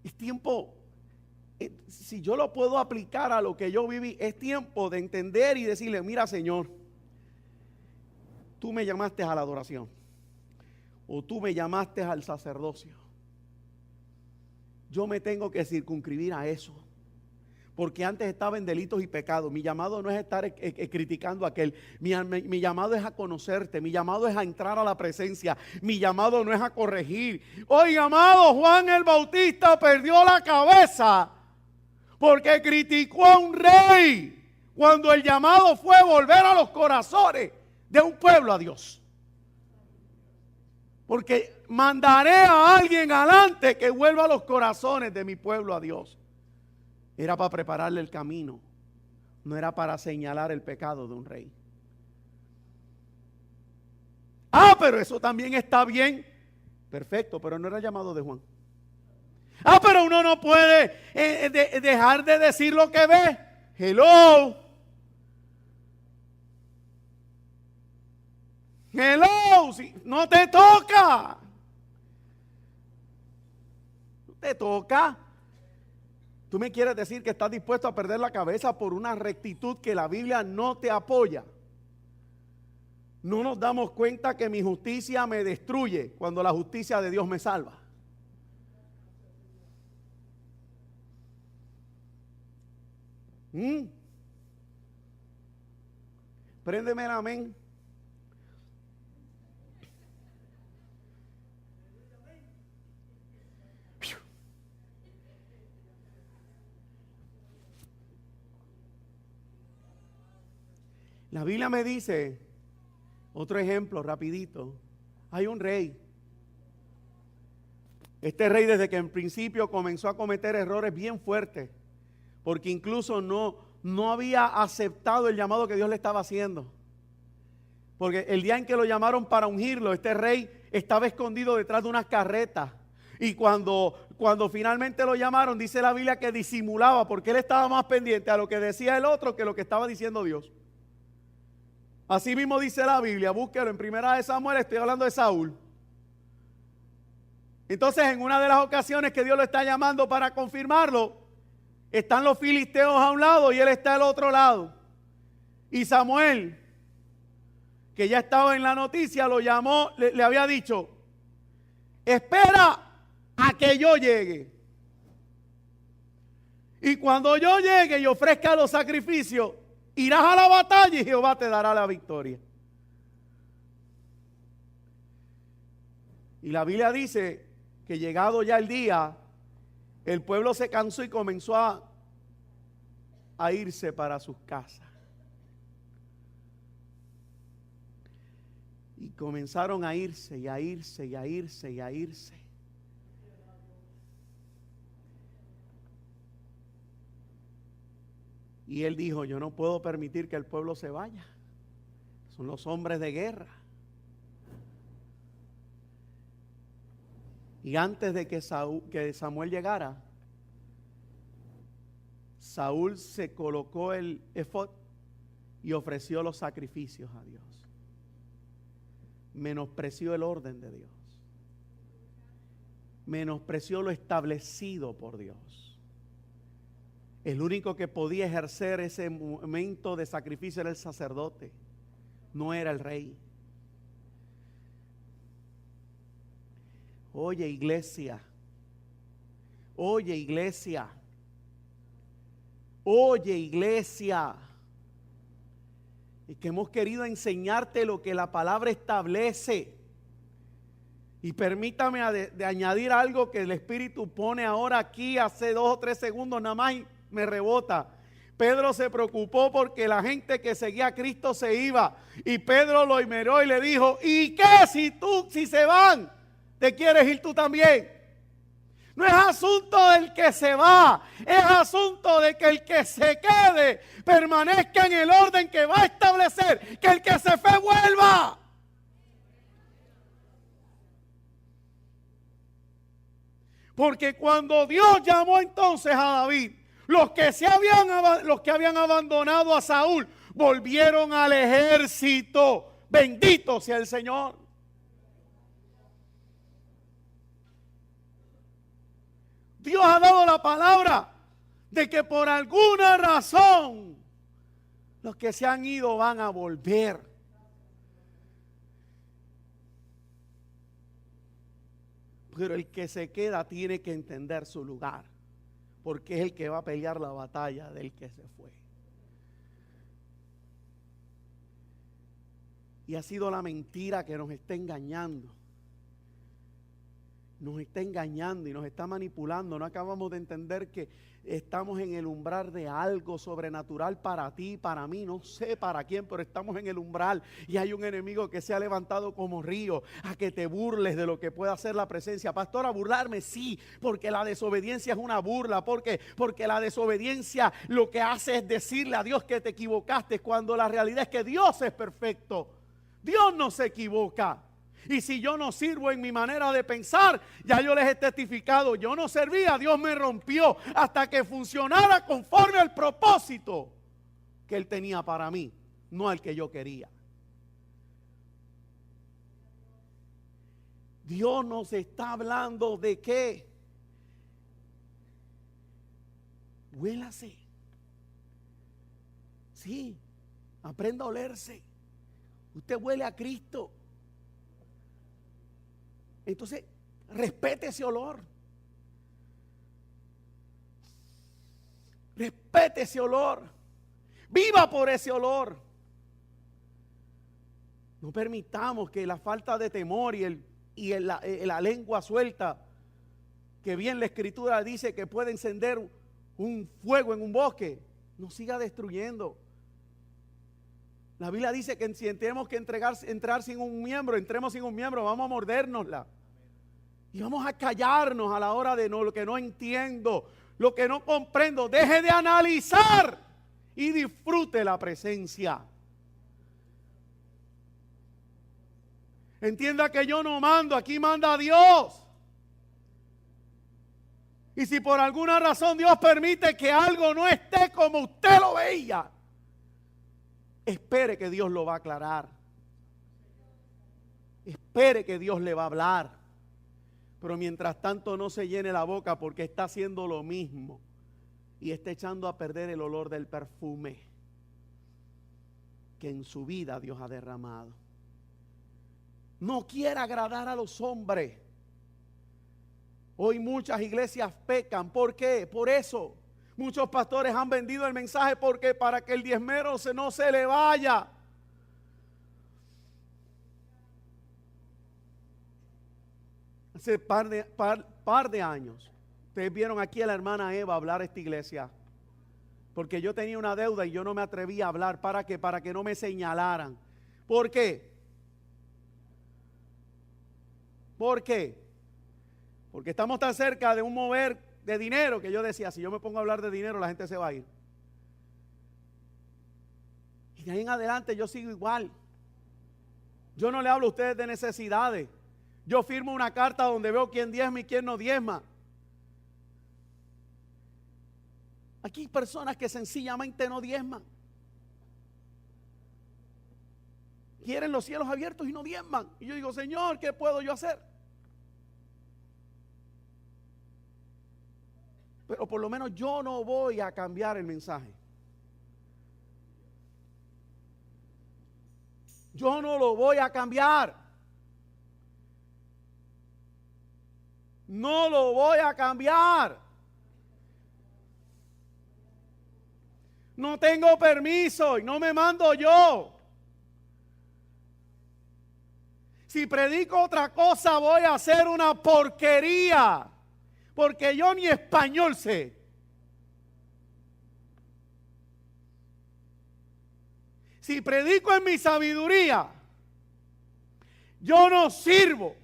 Es tiempo, si yo lo puedo aplicar a lo que yo viví, es tiempo de entender y decirle, mira Señor, tú me llamaste a la adoración, o tú me llamaste al sacerdocio. Yo me tengo que circunscribir a eso, porque antes estaba en delitos y pecados. Mi llamado no es estar criticando a aquel. Mi llamado es a conocerte. Mi llamado es a entrar a la presencia. Mi llamado no es a corregir. Oiga, amado, Juan el Bautista perdió la cabeza porque criticó a un rey cuando el llamado fue volver a los corazones de un pueblo a Dios. Porque mandaré a alguien adelante que vuelva a los corazones de mi pueblo a Dios. Era para prepararle el camino, no era para señalar el pecado de un rey. Pero eso también está bien. Perfecto, pero no era el llamado de Juan. Pero uno no puede dejar de decir lo que ve. Hello. Si no te toca. No te toca. ¿Tú me quieres decir que estás dispuesto a perder la cabeza por una rectitud que la Biblia no te apoya? No nos damos cuenta que mi justicia me destruye cuando la justicia de Dios me salva. Préndeme el amén. La Biblia me dice, otro ejemplo rapidito, hay un rey. Este rey desde que en principio comenzó a cometer errores bien fuertes, porque incluso no había aceptado el llamado que Dios le estaba haciendo. Porque el día en que lo llamaron para ungirlo, este rey estaba escondido detrás de unas carretas. Y cuando finalmente lo llamaron, dice la Biblia que disimulaba, porque él estaba más pendiente a lo que decía el otro que lo que estaba diciendo Dios. Así mismo dice la Biblia, búsquelo en 1 Samuel, estoy hablando de Saúl. Entonces, en una de las ocasiones que Dios lo está llamando para confirmarlo, están los filisteos a un lado y él está al otro lado. Y Samuel, que ya estaba en la noticia, lo llamó, le había dicho, espera a que yo llegue. Y cuando yo llegue y ofrezca los sacrificios, irás a la batalla y Jehová te dará la victoria. Y la Biblia dice que llegado ya el día, el pueblo se cansó y comenzó a irse para sus casas. Y comenzaron a irse y a irse y a irse y a irse. Y él dijo, yo no puedo permitir que el pueblo se vaya. Son los hombres de guerra. Y antes de que Samuel llegara, Saúl se colocó el efod y ofreció los sacrificios a Dios. Menospreció el orden de Dios. Menospreció lo establecido por Dios. El único que podía ejercer ese momento de sacrificio era el sacerdote, no era el rey. Oye, iglesia. Oye, iglesia. Oye, iglesia. Y que hemos querido enseñarte lo que la palabra establece. Y permítame de añadir algo que el Espíritu pone ahora aquí, hace 2 o 3 segundos nada más y me rebota. Pedro se preocupó porque la gente que seguía a Cristo se iba. Y Pedro lo miró y le dijo, ¿y qué si se van? ¿Te quieres ir tú también? No es asunto del que se va, es asunto de que el que se quede permanezca en el orden que va a establecer, que el que se fue vuelva. Porque cuando Dios llamó entonces a David, los que habían abandonado a Saúl volvieron al ejército. Bendito sea el Señor. Dios ha dado la palabra de que por alguna razón los que se han ido van a volver. Pero el que se queda tiene que entender su lugar, porque es el que va a pelear la batalla del que se fue. Y ha sido la mentira que nos está engañando. Nos está engañando y nos está manipulando. No acabamos de entender que estamos en el umbral de algo sobrenatural para ti, para mí, no sé para quién, pero estamos en el umbral y hay un enemigo que se ha levantado como río a que te burles de lo que pueda hacer la presencia. Pastor, a burlarme, sí, porque la desobediencia es una burla. ¿Por qué? Porque la desobediencia lo que hace es decirle a Dios que te equivocaste, cuando la realidad es que Dios es perfecto. Dios no se equivoca. Y si yo no sirvo en mi manera de pensar, ya yo les he testificado, yo no servía, Dios me rompió hasta que funcionara conforme al propósito que Él tenía para mí, no al que yo quería. Dios nos está hablando de qué. Huélase. Sí, aprenda a olerse. Usted huele a Cristo. Entonces, respete ese olor. Respete ese olor. Viva por ese olor. No permitamos que la falta de temor y la lengua suelta, que bien la Escritura dice que puede encender un fuego en un bosque, nos siga destruyendo. La Biblia dice que si tenemos que entrar sin un miembro, entremos sin un miembro, vamos a mordérnosla. Y vamos a callarnos a la hora de lo que no entiendo, lo que no comprendo. Deje de analizar y disfrute la presencia. Entienda que yo no mando, aquí manda Dios. Y si por alguna razón Dios permite que algo no esté como usted lo veía, espere que Dios lo va a aclarar. Espere que Dios le va a hablar. Pero mientras tanto no se llene la boca, porque está haciendo lo mismo y está echando a perder el olor del perfume que en su vida Dios ha derramado. No quiere agradar a los hombres. Hoy muchas iglesias pecan. ¿Por qué? Por eso. Muchos pastores han vendido el mensaje porque para que el diezmero no se le vaya. Hace par de años, ustedes vieron aquí a la hermana Eva hablar a esta iglesia, porque yo tenía una deuda y yo no me atrevía a hablar. ¿Para qué? Para que no me señalaran. ¿Por qué? ¿Por qué? Porque estamos tan cerca de un mover de dinero que yo decía, si yo me pongo a hablar de dinero, la gente se va a ir. Y de ahí en adelante yo sigo igual. Yo no le hablo a ustedes de necesidades. Yo firmo una carta donde veo quién diezma y quién no diezma. Aquí hay personas que sencillamente no diezman. Quieren los cielos abiertos y no diezman. Y yo digo, Señor, ¿qué puedo yo hacer? Pero por lo menos yo no voy a cambiar el mensaje. Yo no lo voy a cambiar. No lo voy a cambiar. No tengo permiso y no me mando yo. Si predico otra cosa, voy a hacer una porquería. Porque yo ni español sé. Si predico en mi sabiduría, yo no sirvo.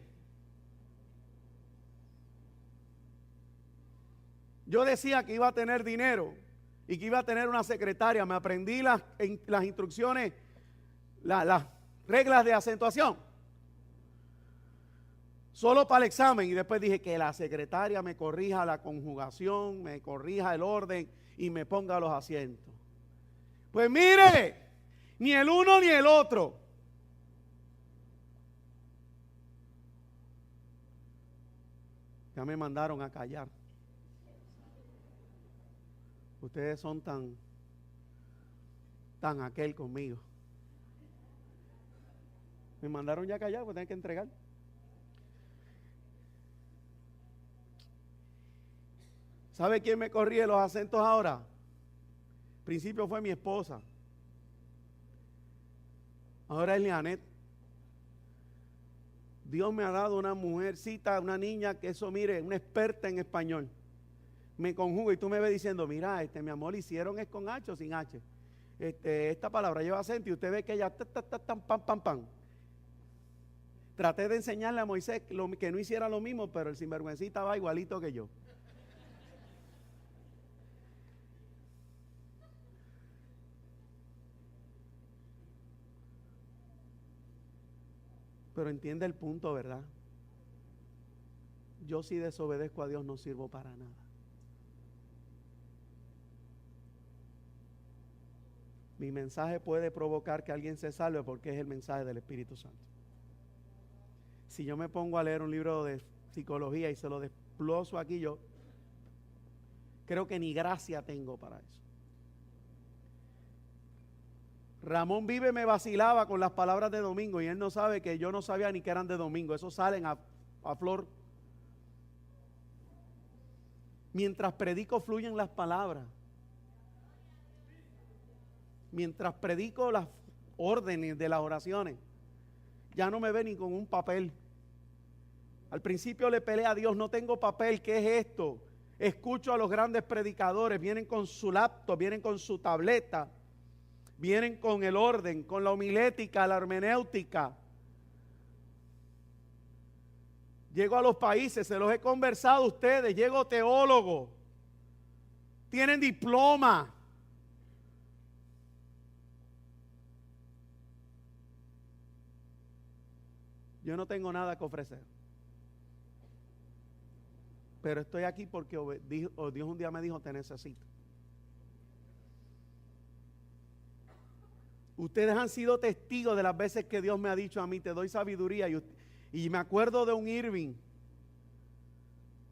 Yo decía que iba a tener dinero y que iba a tener una secretaria. Me aprendí las instrucciones, las reglas de acentuación. Solo para el examen. Y después dije que la secretaria me corrija la conjugación, me corrija el orden y me ponga los asientos. Pues mire, ni el uno ni el otro. Ya me mandaron a callar. Ustedes son tan aquel conmigo. Me mandaron ya a callar, pues tienen que entregar. ¿Sabe quién me corría los acentos ahora? Al principio fue mi esposa. Ahora es Lianet. Dios me ha dado una mujercita, una niña que eso, mire, una experta en español. Me conjuga y tú me ves diciendo, mira, mi amor, ¿hicieron es con H o sin H? Esta palabra lleva acento y usted ve que ella pam, pam, pam. Traté de enseñarle a Moisés que no hiciera lo mismo, pero el sinvergüencita va igualito que yo. Pero entiende el punto, ¿verdad? Yo si desobedezco a Dios no sirvo para nada. Mi mensaje puede provocar que alguien se salve porque es el mensaje del Espíritu Santo. Si yo me pongo a leer un libro de psicología y se lo desploso aquí, yo creo que ni gracia tengo para eso. Ramón Vive me vacilaba con las palabras de domingo y él no sabe que yo no sabía ni que eran de domingo. Eso salen a flor. Mientras predico fluyen las palabras. Mientras predico las órdenes de las oraciones, ya no me ve ni con un papel. Al principio le peleé a Dios, no tengo papel, ¿qué es esto? Escucho a los grandes predicadores, vienen con su laptop, vienen con su tableta, vienen con el orden, con la homilética, la hermenéutica. Llego a los países, se los he conversado a ustedes, llego teólogo, tienen diploma. Yo no tengo nada que ofrecer. Pero estoy aquí porque Dios un día me dijo, te necesito. Ustedes han sido testigos de las veces que Dios me ha dicho a mí, te doy sabiduría. Y me acuerdo de un Irving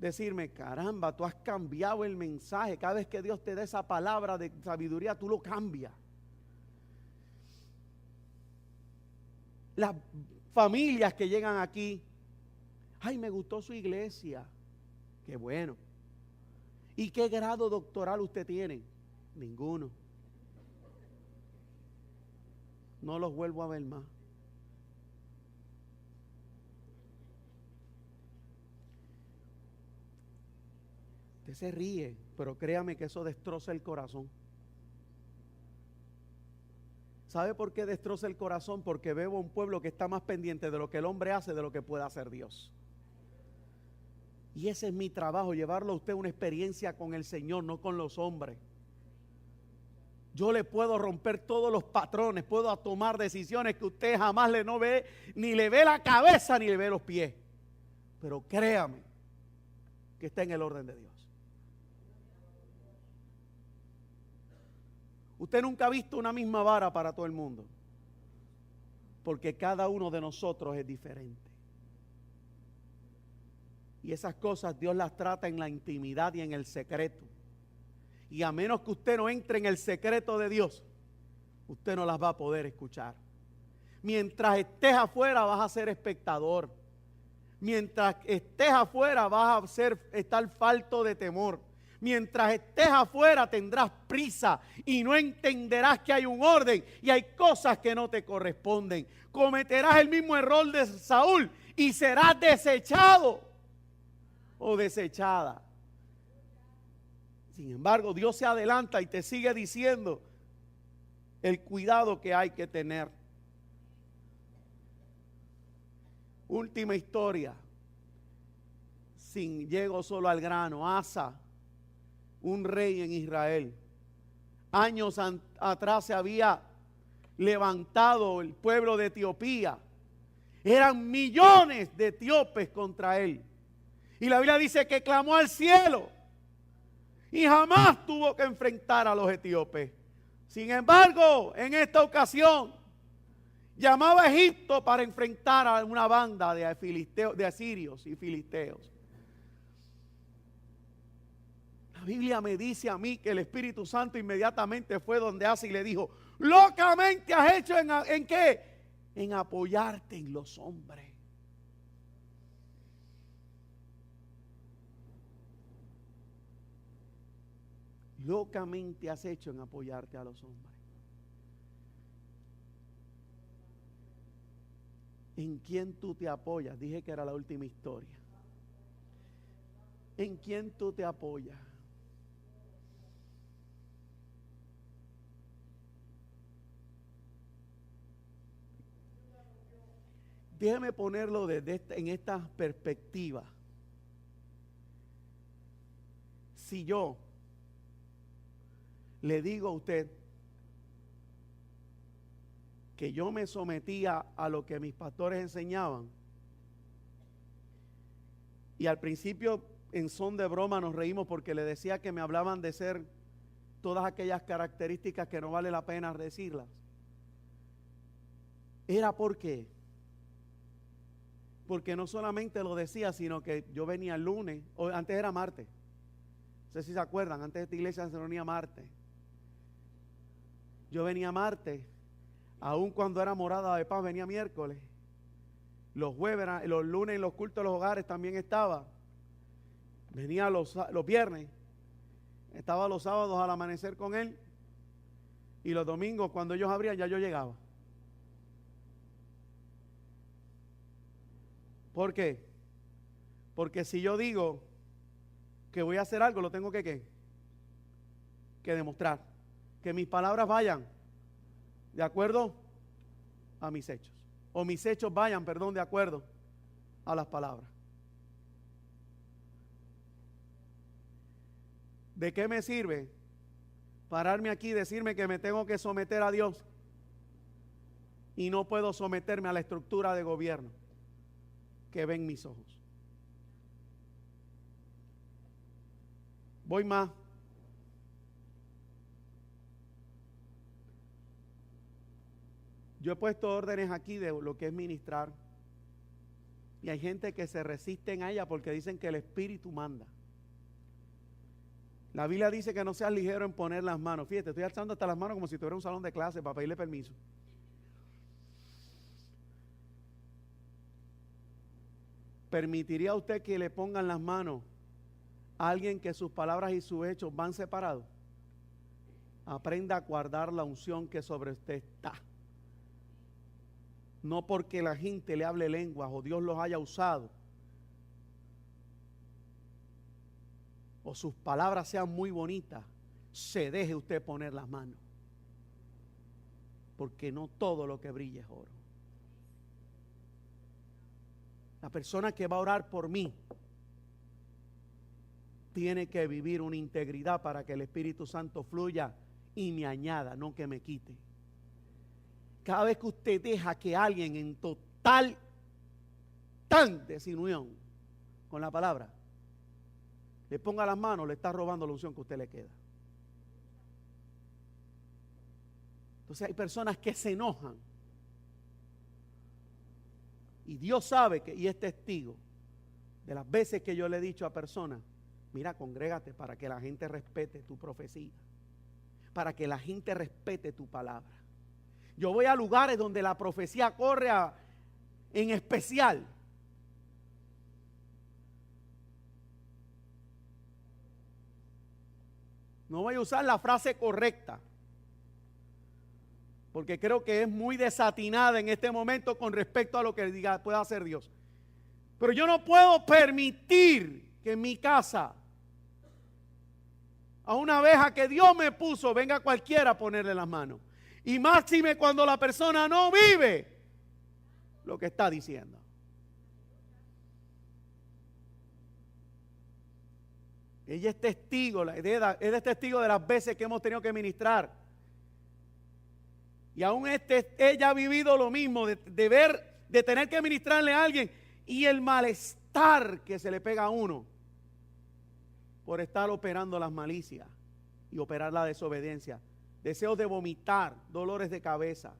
decirme, caramba, tú has cambiado el mensaje. Cada vez que Dios te dé esa palabra de sabiduría, tú lo cambias. Las familias que llegan aquí, ay, me gustó su iglesia, qué bueno. ¿Y qué grado doctoral usted tiene? Ninguno. No los vuelvo a ver más. Usted se ríe, pero créame que eso destroza el corazón. ¿Sabe por qué destroza el corazón? Porque veo un pueblo que está más pendiente de lo que el hombre hace de lo que puede hacer Dios. Y ese es mi trabajo, llevarlo a usted una experiencia con el Señor, no con los hombres. Yo le puedo romper todos los patrones, puedo tomar decisiones que usted jamás no ve, ni le ve la cabeza ni le ve los pies. Pero créame que está en el orden de Dios. Usted nunca ha visto una misma vara para todo el mundo, porque cada uno de nosotros es diferente. Y esas cosas Dios las trata en la intimidad y en el secreto. Y a menos que usted no entre en el secreto de Dios, usted no las va a poder escuchar. Mientras estés afuera vas a ser espectador. Mientras estés afuera vas a estar falto de temor. Mientras estés afuera tendrás prisa y no entenderás que hay un orden y hay cosas que no te corresponden. cometerás el mismo error de Saúl y serás desechado o desechada. Sin embargo, Dios se adelanta y te sigue diciendo el cuidado que hay que tener. Última historia. Llego solo al grano. Asa, un rey en Israel. Años atrás se había levantado el pueblo de Etiopía. Eran millones de etíopes contra él. Y la Biblia dice que clamó al cielo y jamás tuvo que enfrentar a los etíopes. Sin embargo, en esta ocasión llamaba a Egipto para enfrentar a una banda de filisteos, de asirios y filisteos. La Biblia me dice a mí que el Espíritu Santo inmediatamente fue donde Asa y le dijo: locamente has hecho en ¿qué? En apoyarte en los hombres. Locamente has hecho en apoyarte a los hombres. ¿En quién tú te apoyas? Dije que era la última historia. ¿En quién tú te apoyas? Déjeme ponerlo en esta perspectiva. Si yo le digo a usted que yo me sometía a lo que mis pastores enseñaban, y al principio en son de broma nos reímos porque le decía que me hablaban de ser todas aquellas características que no vale la pena decirlas, era porque no solamente lo decía, sino que yo venía el lunes, o antes era martes, no sé si se acuerdan, antes de esta iglesia se reunía martes. Yo venía martes, aun cuando era morada de paz venía miércoles. Los jueves, los lunes en los cultos de los hogares también estaba. Venía los viernes, estaba los sábados al amanecer con él. Y los domingos cuando ellos abrían ya yo llegaba. ¿Por qué? Porque si yo digo que voy a hacer algo, lo tengo que demostrar. Que mis palabras vayan de acuerdo a mis hechos. O mis hechos vayan, de acuerdo a las palabras. ¿De qué me sirve pararme aquí y decirme que me tengo que someter a Dios y no puedo someterme a la estructura de gobierno que ven mis ojos? Voy más. Yo he puesto órdenes aquí de lo que es ministrar. Y hay gente que se resisten a ella porque dicen que el Espíritu manda. La Biblia dice que no seas ligero en poner las manos. Fíjate, estoy alzando hasta las manos como si tuviera un salón de clase para pedirle permiso. ¿Permitiría usted que le pongan las manos a alguien que sus palabras y sus hechos van separados? Aprenda a guardar la unción que sobre usted está. No porque la gente le hable lenguas o Dios los haya usado o sus palabras sean muy bonitas, se deje usted poner las manos, porque no todo lo que brilla es oro. La persona que va a orar por mí tiene que vivir una integridad para que el Espíritu Santo fluya y me añada, no que me quite. Cada vez que usted deja que alguien en total desunión con la palabra le ponga las manos, le está robando la unción que a usted le queda. Entonces hay personas que se enojan y Dios sabe que, y es testigo de las veces que yo le he dicho a personas: mira, congrégate para que la gente respete tu profecía, para que la gente respete tu palabra. Yo voy a lugares donde la profecía corre en especial. No voy a usar la frase correcta, porque creo que es muy desatinada en este momento con respecto a lo que pueda hacer Dios. Pero yo no puedo permitir que en mi casa, a una abeja que Dios me puso, venga cualquiera a ponerle las manos. Y máxime cuando la persona no vive lo que está diciendo. Ella es testigo, ella es testigo de las veces que hemos tenido que ministrar. Y aún ella ha vivido lo mismo, de tener que ministrarle a alguien y el malestar que se le pega a uno por estar operando las malicias y operar la desobediencia. Deseos de vomitar, dolores de cabeza.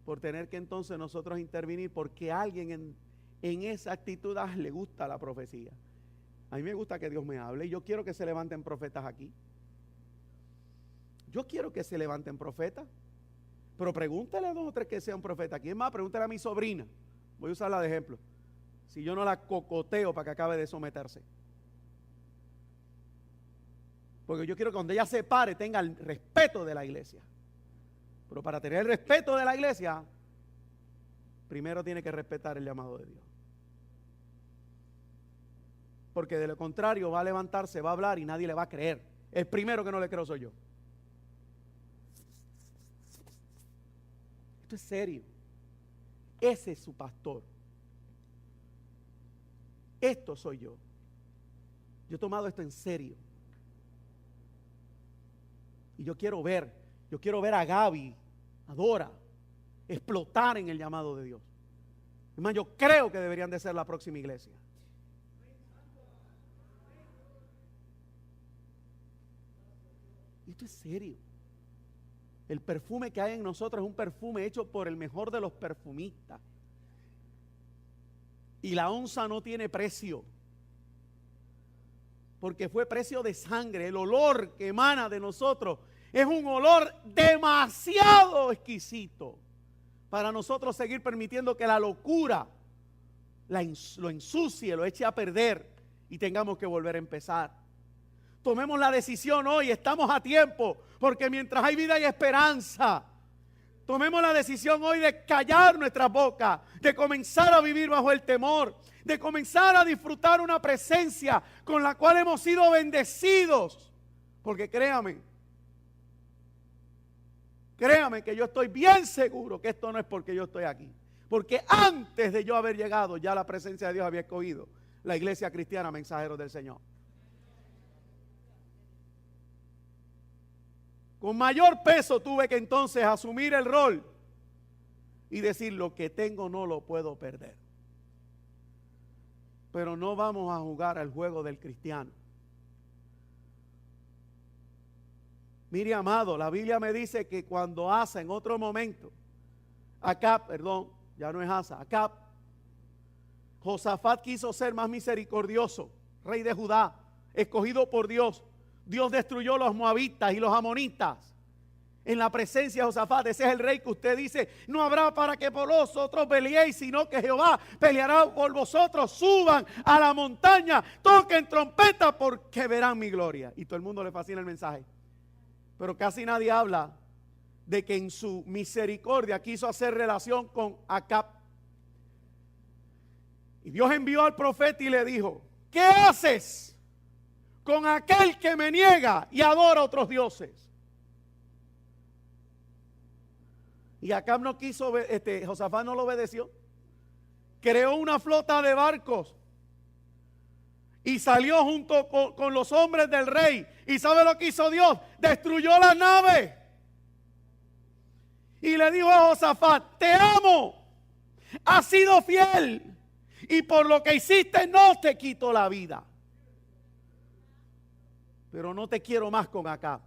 Por tener que entonces nosotros intervenir porque a alguien en esa actitud le gusta la profecía. A mí me gusta que Dios me hable y yo quiero que se levanten profetas aquí. Yo quiero que se levanten profetas. Pero pregúntale a 2 o 3 que sean profetas. ¿Quién más? Pregúntale a mi sobrina. Voy a usarla de ejemplo. Si yo no la cocoteo para que acabe de someterse. Porque yo quiero que cuando ella se pare tenga el respeto de la iglesia. Pero para tener el respeto de la iglesia, primero tiene que respetar el llamado de Dios. Porque de lo contrario va a levantarse, va a hablar y nadie le va a creer. El primero que no le creo soy yo. Esto es serio. Ese es su pastor. Esto soy yo. Yo he tomado esto en serio. Y yo quiero ver a Gaby, a Dora, explotar en el llamado de Dios. Hermano, yo creo que deberían de ser la próxima iglesia. Esto es serio. El perfume que hay en nosotros es un perfume hecho por el mejor de los perfumistas. Y la onza no tiene precio. Porque fue precio de sangre. El olor que emana de nosotros es un olor demasiado exquisito para nosotros seguir permitiendo que la locura lo ensucie, lo eche a perder y tengamos que volver a empezar. Tomemos la decisión hoy, estamos a tiempo, porque mientras hay vida hay esperanza. Tomemos la decisión hoy de callar nuestras bocas, de comenzar a vivir bajo el temor, de comenzar a disfrutar una presencia con la cual hemos sido bendecidos. Porque créame que yo estoy bien seguro que esto no es porque yo estoy aquí. Porque antes de yo haber llegado, ya la presencia de Dios había escogido la iglesia cristiana Mensajeros del Señor. Con mayor peso tuve que entonces asumir el rol y decir: lo que tengo no lo puedo perder. Pero no vamos a jugar al juego del cristiano. Mire, amado, la Biblia me dice que cuando Asa, en otro momento, Acab, Josafat quiso ser más misericordioso, rey de Judá, escogido por Dios. Dios destruyó los moabitas y los amonitas en la presencia de Josafat. Ese es el rey que usted dice: no habrá para que por vosotros peleéis, sino que Jehová peleará por vosotros. Suban a la montaña, toquen trompeta, porque verán mi gloria. Y todo el mundo le fascina el mensaje. Pero casi nadie habla de que en su misericordia quiso hacer relación con Acab. Y Dios envió al profeta y le dijo: ¿qué haces con aquel que me niega y adora a otros dioses? Y Acab no quiso, Josafat no lo obedeció. Creó una flota de barcos y salió junto con los hombres del rey. ¿Y sabe lo que hizo Dios? Destruyó la nave. Y le dijo a Josafat: te amo, has sido fiel, y por lo que hiciste no te quito la vida. Pero no te quiero más con Acab.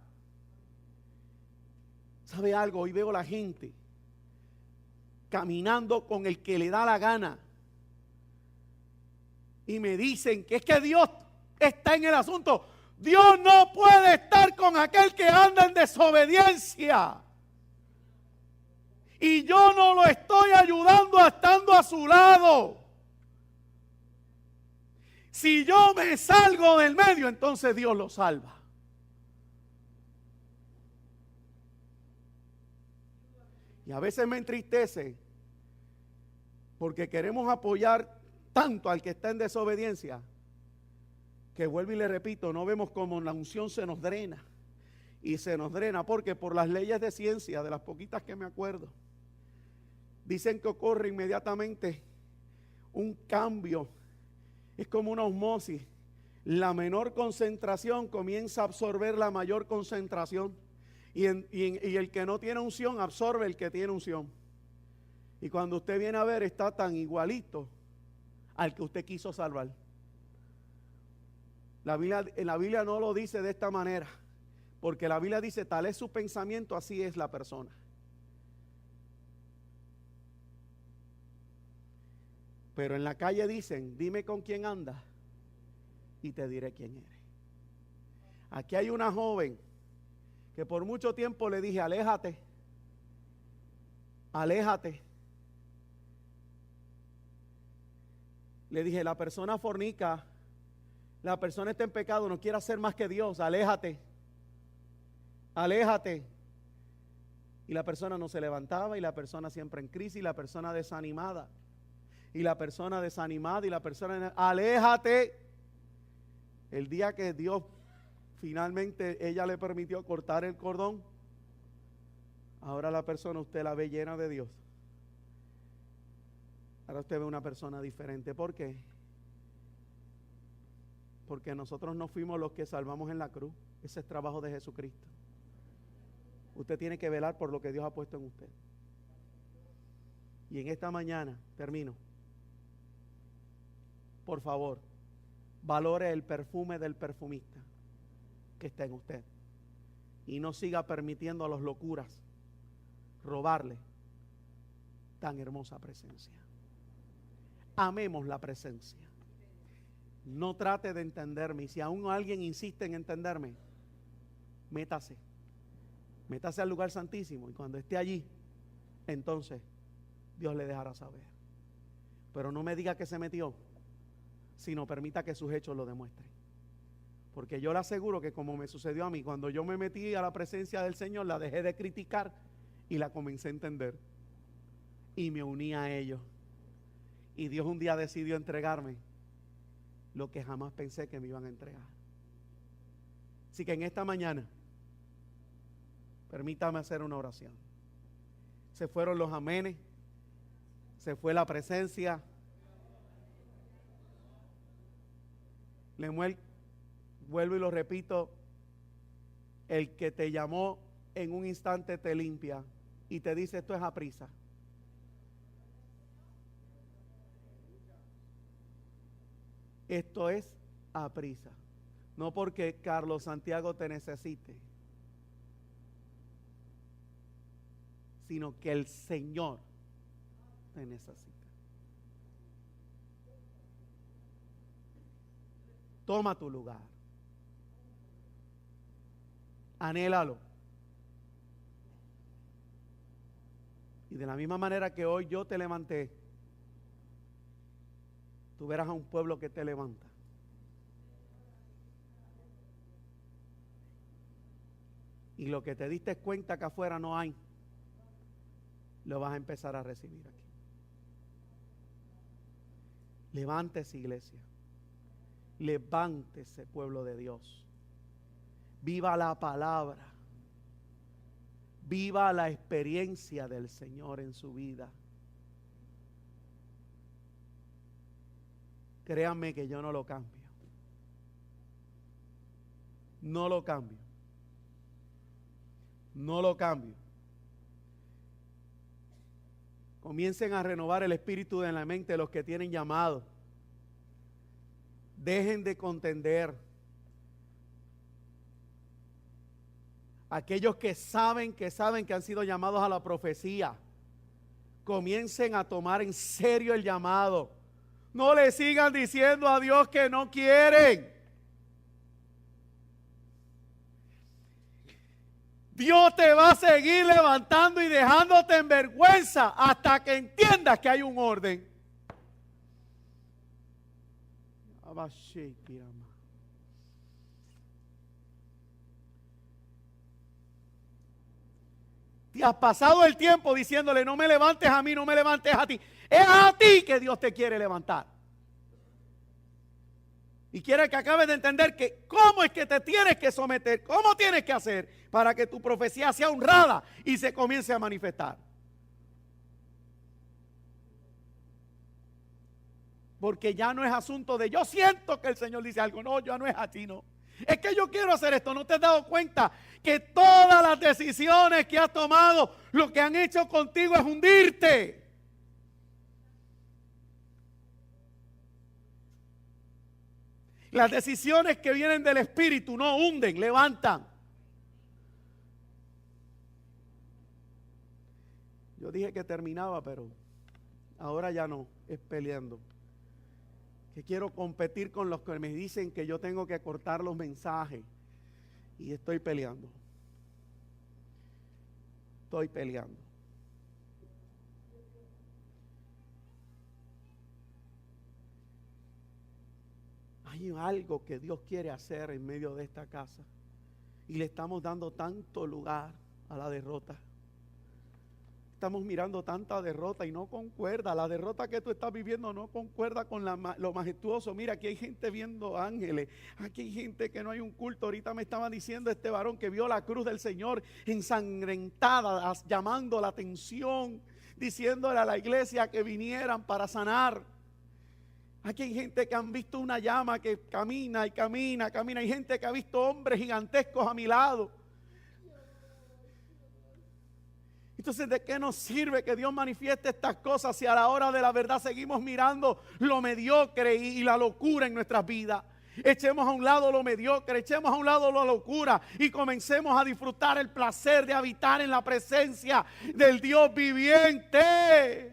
¿Sabe algo? Hoy veo la gente caminando con el que le da la gana. Y me dicen que es que Dios está en el asunto. Dios no puede estar con aquel que anda en desobediencia. Y yo no lo estoy ayudando estando a su lado. Si yo me salgo del medio, entonces Dios lo salva. Y a veces me entristece porque queremos apoyar tanto al que está en desobediencia, que vuelvo y le repito, no vemos cómo la unción se nos drena. Y se nos drena porque por las leyes de ciencia, de las poquitas que me acuerdo, dicen que ocurre inmediatamente un cambio. Es como una osmosis. La menor concentración comienza a absorber la mayor concentración. Y el que no tiene unción absorbe el que tiene unción. Y cuando usted viene a ver, está tan igualito al que usted quiso salvar. En la Biblia no lo dice de esta manera, porque la Biblia dice, tal es su pensamiento, así es la persona. Pero en la calle dicen, dime con quién andas y te diré quién eres. Aquí hay una joven que por mucho tiempo le dije, aléjate, aléjate. Le dije, la persona fornica, la persona está en pecado, no quiere hacer más que Dios, aléjate, aléjate. Y la persona no se levantaba, y la persona siempre en crisis, y la persona desanimada, y la persona desanimada, y la persona, aléjate. El día que Dios finalmente ella le permitió cortar el cordón, ahora la persona usted la ve llena de Dios. Ahora usted ve una persona diferente. ¿Por qué? Porque nosotros no fuimos los que salvamos en la cruz. Ese es trabajo de Jesucristo. Usted tiene que velar por lo que Dios ha puesto en usted. Y en esta mañana, termino. Por favor, valore el perfume del perfumista que está en usted. Y no siga permitiendo a las locuras robarle tan hermosa presencia. Amemos la presencia. No trate de entenderme. Y si aún alguien insiste en entenderme, métase. Métase al lugar santísimo. Y cuando esté allí, entonces Dios le dejará saber. Pero no me diga que se metió, sino permita que sus hechos lo demuestren. Porque yo le aseguro que como me sucedió a mí, cuando yo me metí a la presencia del Señor, la dejé de criticar y la comencé a entender. Y me uní a ellos. Y Dios un día decidió entregarme lo que jamás pensé que me iban a entregar. Así que en esta mañana, permítame hacer una oración. Se fueron los amenes, se fue la presencia. Lemuel, vuelvo y lo repito, el que te llamó en un instante te limpia y te dice esto es a prisa. Esto es a prisa. No porque Carlos Santiago te necesite, sino que el Señor te necesita. Toma tu lugar. Anhélalo. Y de la misma manera que hoy yo te levanté, tú verás a un pueblo que te levanta. Y lo que te diste cuenta que afuera no hay, lo vas a empezar a recibir aquí. Levántese, iglesia. Levántese, pueblo de Dios. Viva la palabra. Viva la experiencia del Señor en su vida. Créanme que yo no lo cambio. No lo cambio. No lo cambio. Comiencen a renovar el espíritu de la mente de los que tienen llamado. Dejen de contender. Aquellos que saben que han sido llamados a la profecía, comiencen a tomar en serio el llamado. No le sigan diciendo a Dios que no quieren. Dios te va a seguir levantando y dejándote en vergüenza hasta que entiendas que hay un orden. Te has pasado el tiempo diciéndole, no me levantes a mí, no me levantes a ti. Es a ti que Dios te quiere levantar. Y quiere que acabes de entender que cómo es que te tienes que someter, cómo tienes que hacer para que tu profecía sea honrada y se comience a manifestar. Porque ya no es asunto de yo siento que el Señor dice algo. No, ya no es así, no. Es que yo quiero hacer esto. ¿No te has dado cuenta que todas las decisiones que has tomado, lo que han hecho contigo es hundirte? Las decisiones que vienen del Espíritu no hunden, levantan. Yo dije que terminaba, pero ahora ya no, es peleando. Que quiero competir con los que me dicen que yo tengo que cortar los mensajes. Y estoy peleando. Estoy peleando. Hay algo que Dios quiere hacer en medio de esta casa. Y le estamos dando tanto lugar a la derrota. Estamos mirando tanta derrota y no concuerda. La derrota que tú estás viviendo no concuerda con lo majestuoso. Mira, aquí hay gente viendo ángeles. Aquí hay gente que no hay un culto. Ahorita me estaba diciendo este varón que vio la cruz del Señor ensangrentada, llamando la atención, diciéndole a la iglesia que vinieran para sanar. Aquí hay gente que han visto una llama que camina y camina, camina. Hay gente que ha visto hombres gigantescos a mi lado. Entonces, ¿de qué nos sirve que Dios manifieste estas cosas si a la hora de la verdad seguimos mirando lo mediocre y la locura en nuestras vidas? Echemos a un lado lo mediocre, echemos a un lado la locura y comencemos a disfrutar el placer de habitar en la presencia del Dios viviente.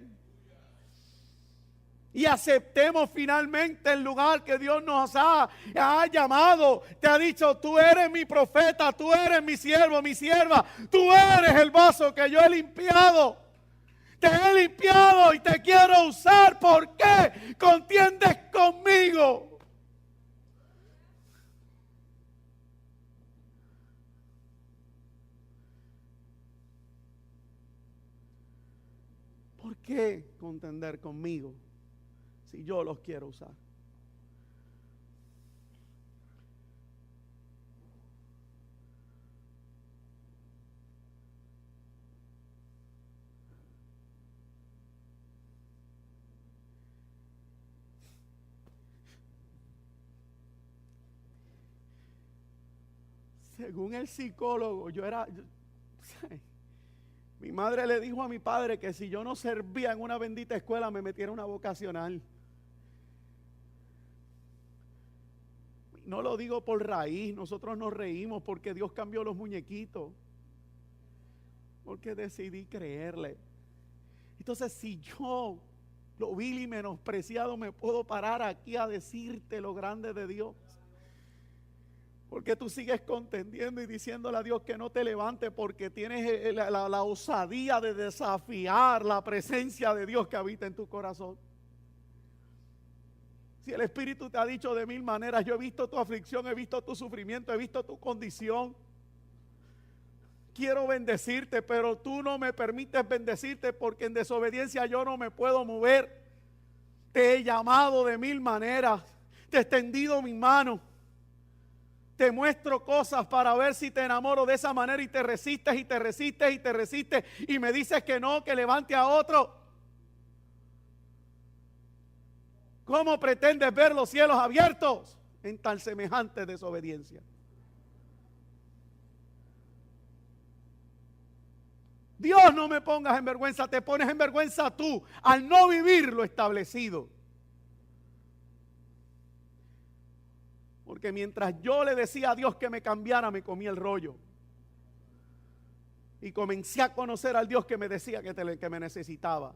Y aceptemos finalmente el lugar que Dios nos ha llamado. Te ha dicho, tú eres mi profeta, tú eres mi siervo, mi sierva. Tú eres el vaso que yo he limpiado. Te he limpiado y te quiero usar. ¿Por qué contiendes conmigo? ¿Por qué contender conmigo? Si yo los quiero usar. Según el psicólogo, mi madre le dijo a mi padre que si yo no servía en una bendita escuela me metiera una vocacional. No lo digo por raíz, nosotros nos reímos porque Dios cambió los muñequitos. Porque decidí creerle. Entonces, si yo, lo vil y menospreciado, me puedo parar aquí a decirte lo grande de Dios. Porque tú sigues contendiendo y diciéndole a Dios que no te levante porque tienes la osadía de desafiar la presencia de Dios que habita en tu corazón. Si el Espíritu te ha dicho de mil maneras, yo he visto tu aflicción, he visto tu sufrimiento, he visto tu condición. Quiero bendecirte, pero tú no me permites bendecirte porque en desobediencia yo no me puedo mover. Te he llamado de mil maneras, te he extendido mi mano. Te muestro cosas para ver si te enamoro de esa manera y te resistes y te resistes y te resistes y me dices que no, que levante a otro. ¿Cómo pretendes ver los cielos abiertos en tan semejante desobediencia? Dios, no me pongas en vergüenza, te pones en vergüenza tú al no vivir lo establecido. Porque mientras yo le decía a Dios que me cambiara, me comía el rollo. Y comencé a conocer al Dios que me decía que me necesitaba.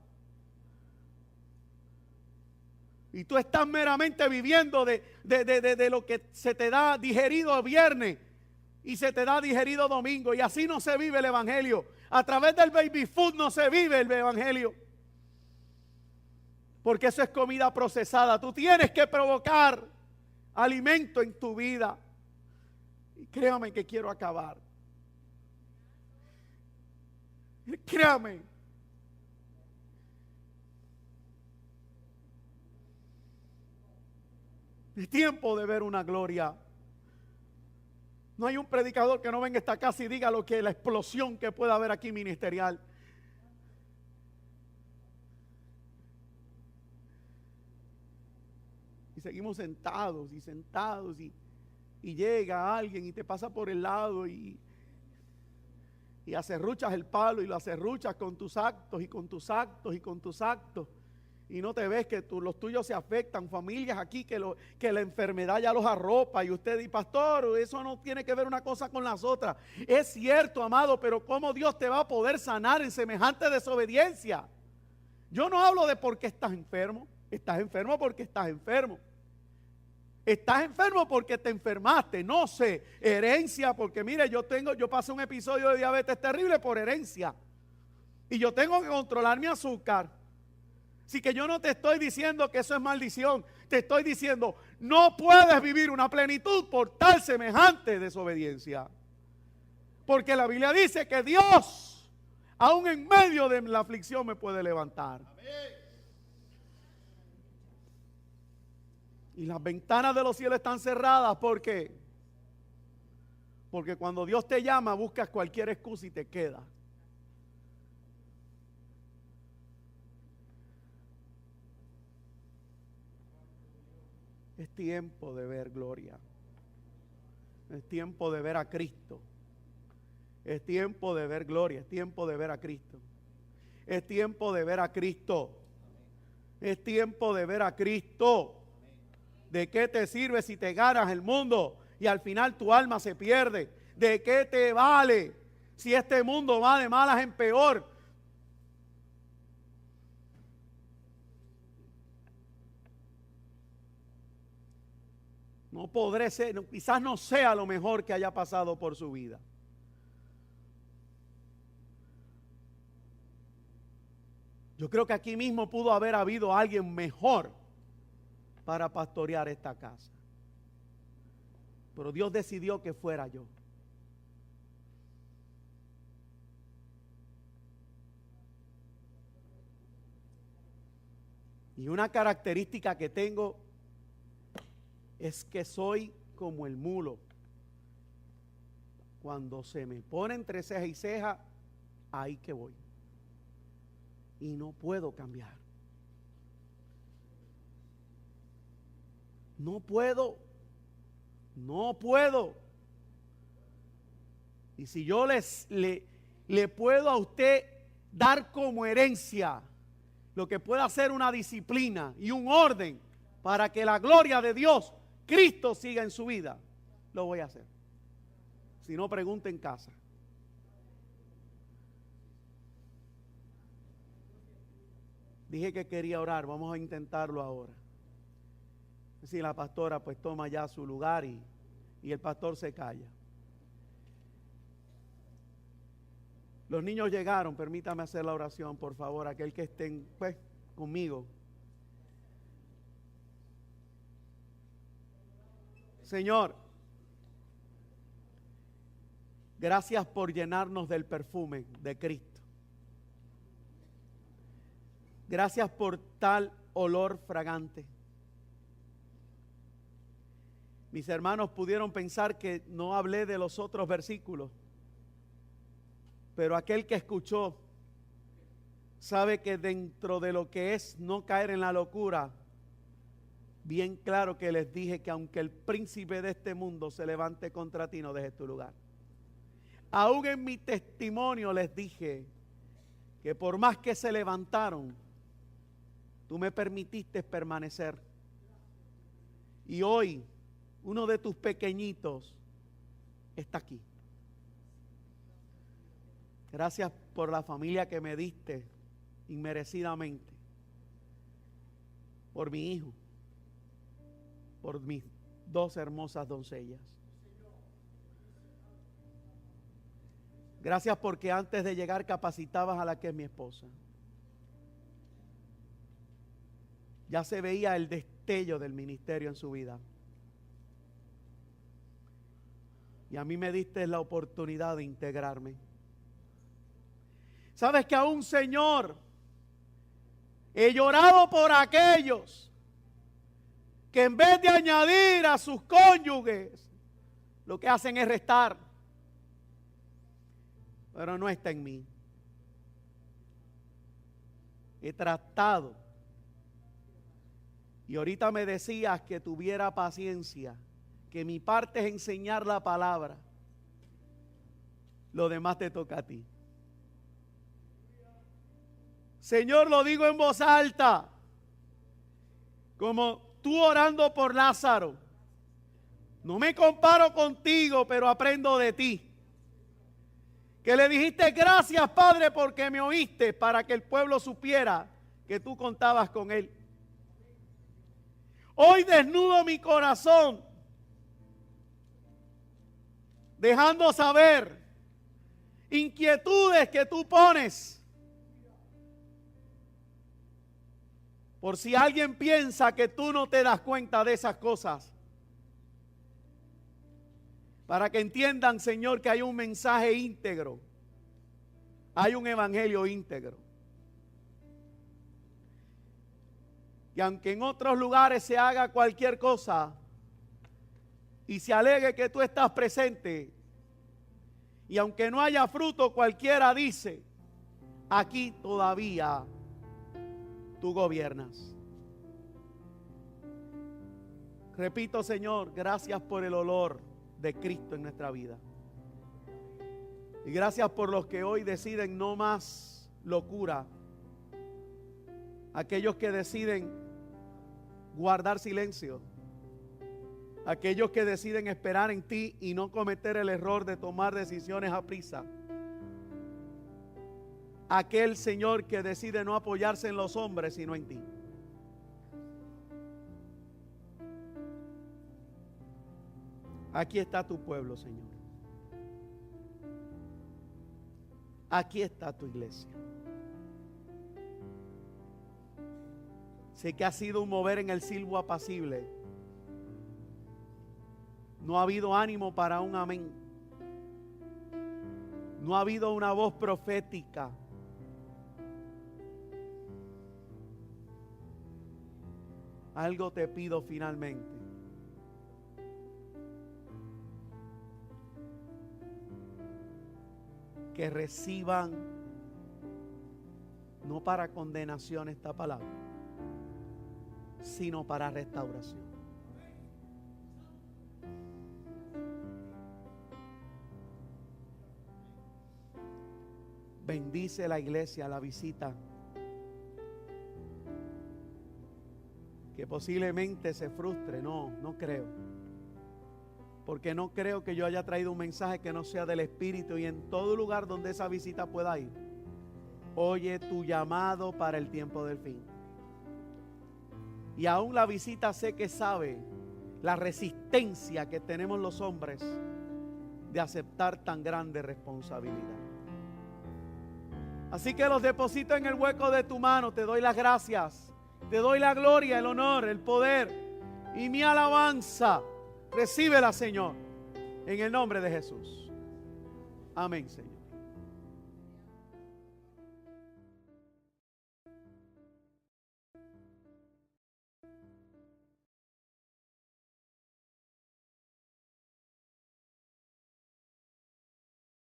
Y tú estás meramente viviendo de lo que se te da digerido viernes y se te da digerido domingo. Y así no se vive el evangelio. A través del baby food no se vive el evangelio. Porque eso es comida procesada. Tú tienes que provocar alimento en tu vida. Y créame que quiero acabar. Créame. Es tiempo de ver una gloria. No hay un predicador que no venga a esta casa y diga lo que la explosión que pueda haber aquí ministerial. Y seguimos sentados y llega alguien y te pasa por el lado y acerruchas el palo y lo acerruchas con tus actos y con tus actos y con tus actos. Y no te ves que los tuyos se afectan, familias aquí que la enfermedad ya los arropa y usted dice, pastor, eso no tiene que ver una cosa con las otras. Es cierto, amado, pero ¿cómo Dios te va a poder sanar en semejante desobediencia? Yo no hablo de por qué estás enfermo porque estás enfermo. Estás enfermo porque te enfermaste, no sé, herencia, porque mire, yo pasé un episodio de diabetes terrible por herencia. Y yo tengo que controlar mi azúcar. Así que yo no te estoy diciendo que eso es maldición. Te estoy diciendo, no puedes vivir una plenitud por tal semejante desobediencia. Porque la Biblia dice que Dios, aún en medio de la aflicción, me puede levantar. Y las ventanas de los cielos están cerradas. ¿Por qué? Porque cuando Dios te llama, buscas cualquier excusa y te quedas. Es tiempo de ver gloria. Es tiempo de ver a Cristo. Es tiempo de ver gloria. Es tiempo de ver a Cristo. Es tiempo de ver a Cristo. Es tiempo de ver a Cristo. ¿De qué te sirve si te ganas el mundo y al final tu alma se pierde? ¿De qué te vale si este mundo va de malas en peor? No podré ser, quizás no sea lo mejor que haya pasado por su vida. Yo creo que aquí mismo pudo haber habido alguien mejor para pastorear esta casa. Pero Dios decidió que fuera yo. Y una característica que tengo es que soy como el mulo. Cuando se me pone entre ceja y ceja, ahí que voy. Y no puedo cambiar. No puedo. Y si yo le puedo a usted dar como herencia lo que pueda ser una disciplina y un orden para que la gloria de Dios, Cristo, siga en su vida, lo voy a hacer. Si no, pregunte en casa. Dije que quería orar, vamos a intentarlo ahora. Si la pastora pues toma ya su lugar y el pastor se calla. Los niños llegaron, permítame hacer la oración, por favor, aquel que estén pues conmigo. Señor, gracias por llenarnos del perfume de Cristo. Gracias por tal olor fragante. Mis hermanos pudieron pensar que no hablé de los otros versículos, pero aquel que escuchó sabe que dentro de lo que es no caer en la locura, bien claro que les dije que aunque el príncipe de este mundo se levante contra ti, no dejes tu lugar. Aún en mi testimonio les dije que por más que se levantaron, tú me permitiste permanecer. Y hoy uno de tus pequeñitos está aquí. Gracias por la familia que me diste inmerecidamente. Por mi hijo. Por mis dos hermosas doncellas. Gracias porque antes de llegar capacitabas a la que es mi esposa. Ya se veía el destello del ministerio en su vida. Y a mí me diste la oportunidad de integrarme. Sabes que aún, Señor, he llorado por aquellos que en vez de añadir a sus cónyuges, lo que hacen es restar. Pero no está en mí. He tratado. Y ahorita me decías que tuviera paciencia, que mi parte es enseñar la palabra. Lo demás te toca a ti. Señor, lo digo en voz alta, como tú orando por Lázaro. No me comparo contigo, pero aprendo de ti. Que le dijiste gracias, Padre, porque me oíste, para que el pueblo supiera que tú contabas con él. Hoy desnudo mi corazón, dejando saber inquietudes que tú pones. Por si alguien piensa que tú no te das cuenta de esas cosas. Para que entiendan, Señor, que hay un mensaje íntegro. Hay un evangelio íntegro. Y aunque en otros lugares se haga cualquier cosa y se alegue que tú estás presente, y aunque no haya fruto, cualquiera dice, aquí todavía tú gobiernas. Repito, Señor, gracias por el olor de Cristo en nuestra vida. Y gracias por los que hoy deciden no más locura. Aquellos que deciden guardar silencio. Aquellos que deciden esperar en ti y no cometer el error de tomar decisiones a prisa. Aquel, Señor, que decide no apoyarse en los hombres, sino en ti. Aquí está tu pueblo, Señor. Aquí está tu iglesia. Sé que ha sido un mover en el silbo apacible. No ha habido ánimo para un amén. No ha habido una voz profética. Algo te pido finalmente. Que reciban, no para condenación esta palabra, sino para restauración. Bendice la iglesia, la visita, que posiblemente se frustre. No creo. Porque no creo que yo haya traído un mensaje que no sea del Espíritu, y en todo lugar donde esa visita pueda ir, oye tu llamado para el tiempo del fin. Y aún la visita sé que sabe la resistencia que tenemos los hombres de aceptar tan grande responsabilidad. Así que los deposito en el hueco de tu mano. Te doy las gracias, te doy la gloria, el honor, el poder y mi alabanza. Recíbela, Señor, en el nombre de Jesús. Amén, Señor.